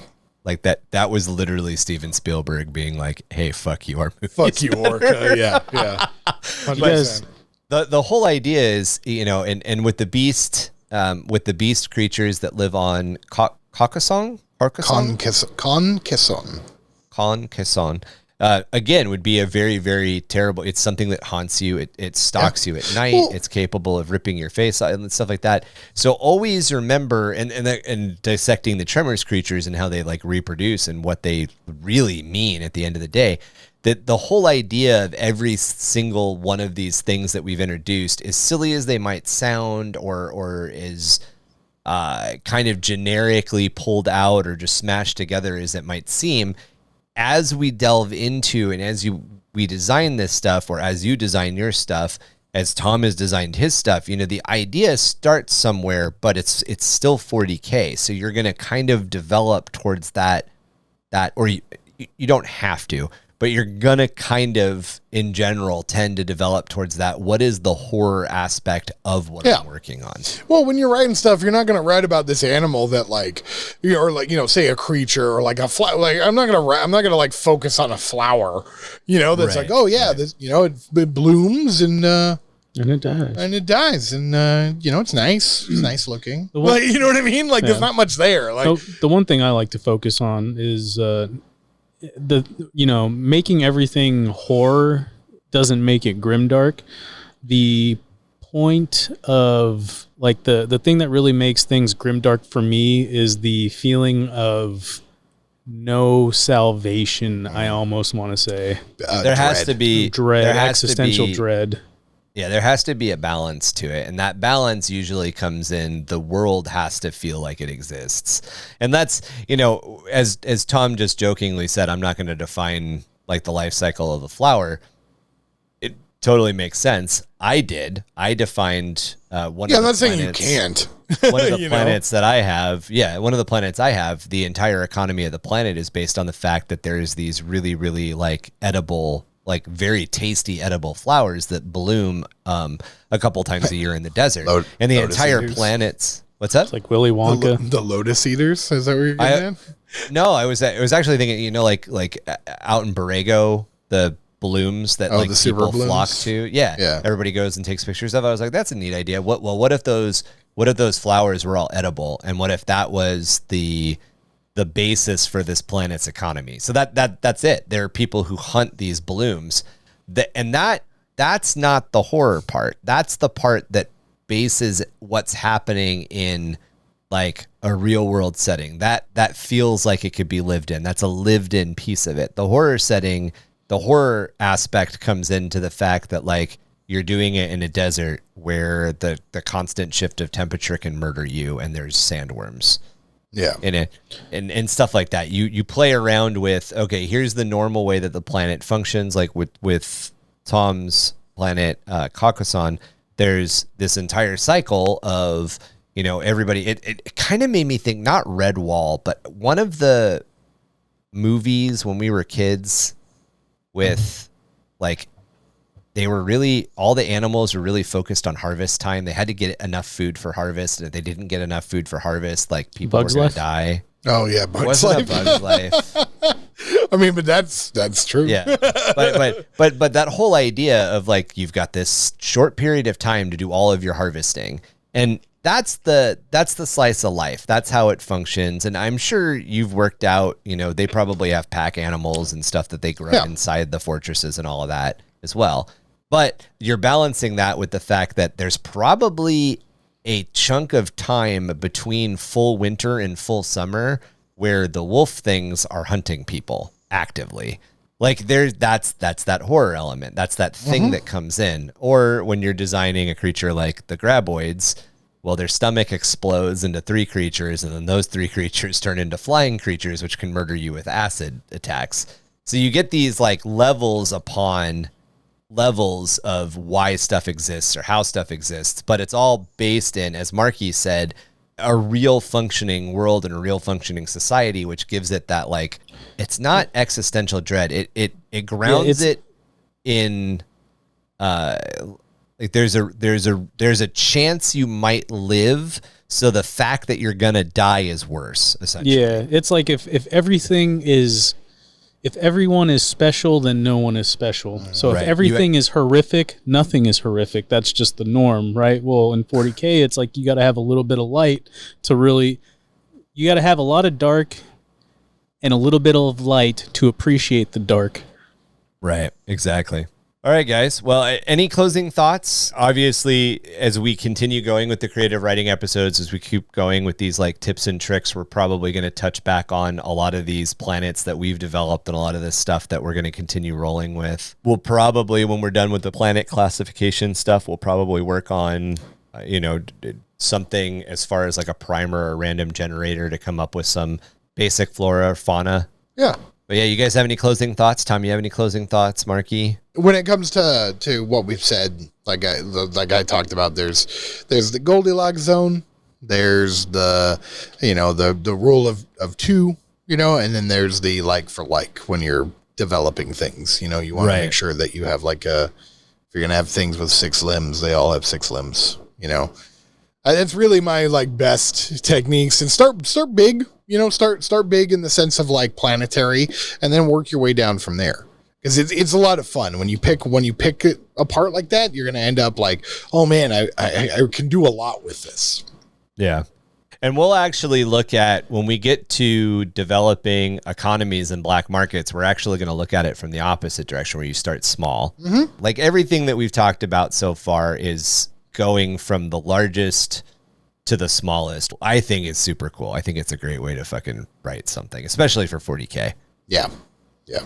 that was literally Steven Spielberg being like, "Hey, fuck you, our movie. fuck you, orca." Yeah. You guys, The whole idea is, you know, and with the beast creatures that live on Carcassonne, Carcassonne, again, would be a very, very terrible. It's something that haunts you. It stalks you at night. It's capable of ripping your face out and stuff like that. So always remember, and dissecting the Tremors creatures and how they like reproduce and what they really mean at the end of the day, that the whole idea of every single one of these things that we've introduced, as silly as they might sound, or is kind of generically pulled out or just smashed together as it might seem, as we delve into and as we design this stuff, or as you design your stuff, as Tom has designed his stuff, you know, the idea starts somewhere, but it's still 40K. So you're going to kind of develop towards that, or you don't have to, but you're going to kind of, in general, tend to develop towards that. What is the horror aspect of what I'm working on? Well, when you're writing stuff, you're not going to write about this animal that like, or like, you know, say a creature or like a flower. Like I'm not going to like focus on a flower, you know, that's like, oh yeah, this, you know, it blooms and it dies. And you know, it's nice. It's nice looking. The one- Like, you know what I mean? Like there's not much there. Like the one thing I like to focus on is making everything horror doesn't make it grimdark. The point of like the thing that really makes things grimdark for me is the feeling of no salvation. I almost want to say There has to be dread, there has to existential be- dread. Yeah, there has to be a balance to it. And that balance usually comes in the world has to feel like it exists. And that's, you know, as Tom just jokingly said, I'm not going to define like the life cycle of the flower. It totally makes sense. I defined one of the planets. I'm not saying you can't. One of the You planets that I have, one of the planets I have, the entire economy of the planet is based on the fact that there's these really, really like edible, like very tasty edible flowers that bloom a couple times a year in the desert. And the entire planet's, what's that? It's like Willy Wonka. The lotus eaters. Is that where you're getting at? No, I was actually thinking, you know, like out in Borrego, the blooms that Oh, like the super people blooms? flock to. Yeah. Everybody goes and takes pictures of. I was like, that's a neat idea. What if those flowers were all edible? And what if that was the basis for this planet's economy? So that's it. There are people who hunt these blooms. That's not the horror part. That's the part that bases what's happening in like a real world setting. That feels like it could be lived in. That's a lived in piece of it. The horror aspect comes into the fact that like you're doing it in a desert where the constant shift of temperature can murder you, and there's sandworms. Yeah. In it and stuff like that. You play around with, okay, here's the normal way that the planet functions. Like with Tom's planet, Catachan, there's this entire cycle of, you know, everybody. It kind of made me think, not Redwall, but one of the movies when we were kids with like, they were really, all the animals were really focused on harvest time. They had to get enough food for harvest. And if they didn't get enough food for harvest, like people Bugs were going Life? to die. Oh yeah, It wasn't a Bug's Life. I mean, but that's true. Yeah, but that whole idea of like you've got this short period of time to do all of your harvesting, and that's the slice of life. That's how it functions. And I'm sure you've worked out. You know, they probably have pack animals and stuff that they grow inside the fortresses and all of that as well. But you're balancing that with the fact that there's probably a chunk of time between full winter and full summer where the wolf things are hunting people actively. Like that's that horror element. That's that thing that comes in. Or when you're designing a creature like the graboids, well, their stomach explodes into 3 creatures, and then those 3 creatures turn into flying creatures, which can murder you with acid attacks. So you get these like levels upon levels of why stuff exists or how stuff exists, but it's all based in, as Marky said, a real functioning world and a real functioning society, which gives it that like, it's not existential dread. It grounds it in like there's a chance you might live, so the fact that you're gonna die is worse, essentially. Yeah, it's like if everything is, if everyone is special, then no one is special. So Right. if everything is horrific, nothing is horrific. That's just the norm, right? Well, in 40K, it's like you got to have a little bit of light to really, you got to have a lot of dark and a little bit of light to appreciate the dark. Right, exactly. All right, guys. Well, any closing thoughts? Obviously, as we continue going with the creative writing episodes, as we keep going with these like tips and tricks, we're probably going to touch back on a lot of these planets that we've developed and a lot of this stuff that we're going to continue rolling with. We'll probably, when we're done with the planet classification stuff, we'll probably work on, something as far as like a primer or random generator to come up with some basic flora or fauna. Yeah. But yeah, you guys have any closing thoughts? Tom, you have any closing thoughts? Marky? When it comes to what we've said, like I talked about, there's the Goldilocks zone, there's the rule of 2, and then there's the like for like when you're developing things. You want to make sure that you have like if you're gonna have things with 6 limbs, they all have 6 limbs. It's really my like best techniques, and start big. Start big in the sense of like planetary, and then work your way down from there. Because it's a lot of fun when you pick it apart like that. You're gonna end up like, oh man, I can do a lot with this. Yeah. And we'll actually look at, when we get to developing economies and black markets, we're actually going to look at it from the opposite direction, where you start small. Mm-hmm. Like everything that we've talked about so far is going from the largest to the smallest. I think it's super cool. I think it's a great way to fucking write something, especially for 40K. Yeah. Yeah.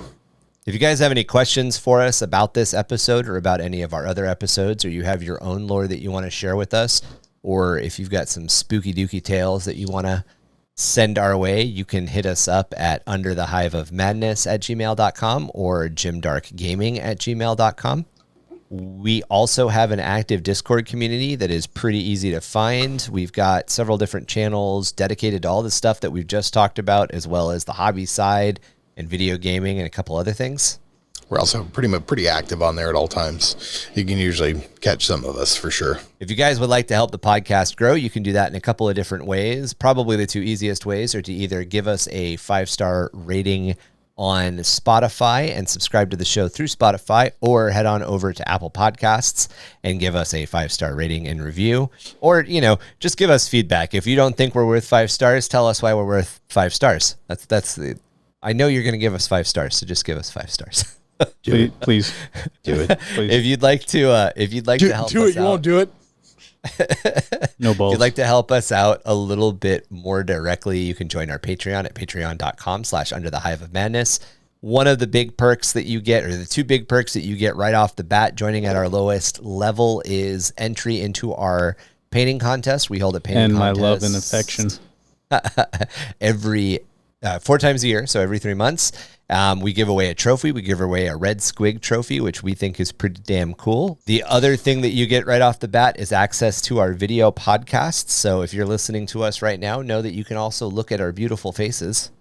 If you guys have any questions for us about this episode or about any of our other episodes, or you have your own lore that you want to share with us, or if you've got some spooky dooky tales that you want to send our way, you can hit us up at underthehiveofmadness@gmail.com or grimdarkgaming@gmail.com. We also have an active Discord community that is pretty easy to find. We've got several different channels dedicated to all the stuff that we've just talked about, as well as the hobby side and video gaming and a couple other things. We're also pretty active on there at all times. You can usually catch some of us for sure. If you guys would like to help the podcast grow, you can do that in a couple of different ways. Probably the 2 easiest ways are to either give us a 5-star rating on Spotify and subscribe to the show through Spotify, or head on over to Apple Podcasts and give us a 5-star rating and review, or, just give us feedback. If you don't think we're worth 5 stars, tell us why we're worth 5 stars. I know you're going to give us 5 stars, so just give us 5 stars. Please Do it. please. If you'd like to help do us it. You out, won't do it. No if balls. you'd like to help us out a little bit more directly, you can join our Patreon at patreon.com/Under the Hive of Madness. One of the big perks that you get, or the 2 big perks that you get right off the bat joining at our lowest level, is entry into our painting contest. We hold a painting and my contest love and affection. every 4 times a year, so every 3 months. We give away a trophy. We give away a red squig trophy, which we think is pretty damn cool. The other thing that you get right off the bat is access to our video podcasts. So if you're listening to us right now, know that you can also look at our beautiful faces.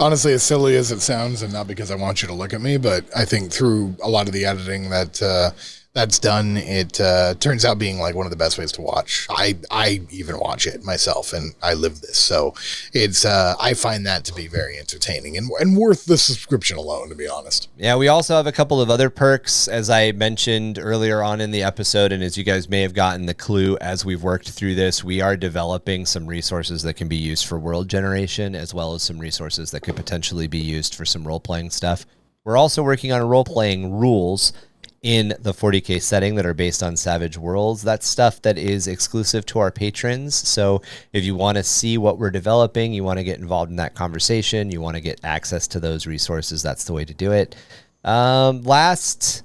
Honestly, as silly as it sounds, and not because I want you to look at me, but I think through a lot of the editing that's done, it turns out being like one of the best ways to watch. I even watch it myself, and I live this, so it's I find that to be very entertaining and worth the subscription alone, to be honest. Yeah, we also have a couple of other perks, as I mentioned earlier on in the episode, and as you guys may have gotten the clue as we've worked through this, we are developing some resources that can be used for world generation, as well as some resources that could potentially be used for some role-playing stuff. We're also working on role-playing rules in the 40k setting that are based on Savage Worlds. That's stuff that is exclusive to our patrons. So if you want to see what we're developing, you want to get involved in that conversation, you want to get access to those resources, that's the way to do it. Last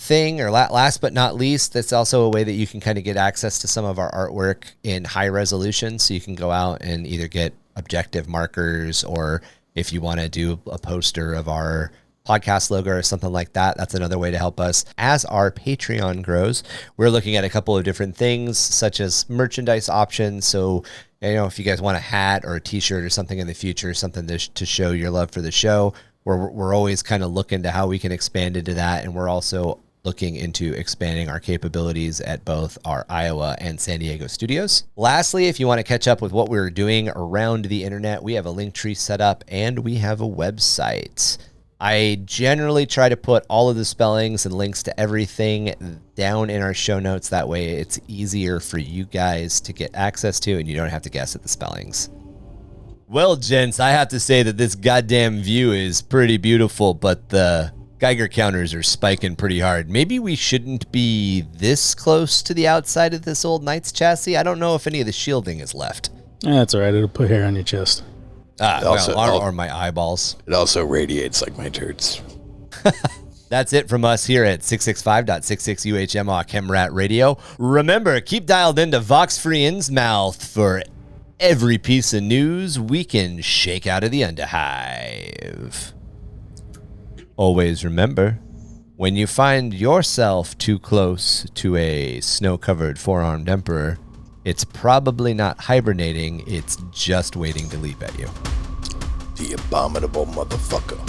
but not least, that's also a way that you can kind of get access to some of our artwork in high resolution. So you can go out and either get objective markers, or if you want to do a poster of our podcast logo or something like that, that's another way to help us. As our Patreon grows, we're looking at a couple of different things, such as merchandise options. So, if you guys want a hat or a t-shirt or something in the future, something to show your love for the show, we're always kind of looking to how we can expand into that. And we're also looking into expanding our capabilities at both our Iowa and San Diego studios. Lastly, if you want to catch up with what we're doing around the internet, we have a link tree set up and we have a website. I generally try to put all of the spellings and links to everything down in our show notes. That way it's easier for you guys to get access to, and you don't have to guess at the spellings. Well, gents, I have to say that this goddamn view is pretty beautiful, but the Geiger counters are spiking pretty hard. Maybe we shouldn't be this close to the outside of this old Knight's chassis. I don't know if any of the shielding is left. That's all right. It'll put hair on your chest. Or my eyeballs. It also radiates like my turds. That's it from us here at 665.66 UHMOC Chemrat Radio. Remember, keep dialed into Vox Free Innsmouth for every piece of news we can shake out of the Underhive. Always remember, when you find yourself too close to a snow-covered four-armed emperor, it's probably not hibernating, it's just waiting to leap at you. The abominable motherfucker.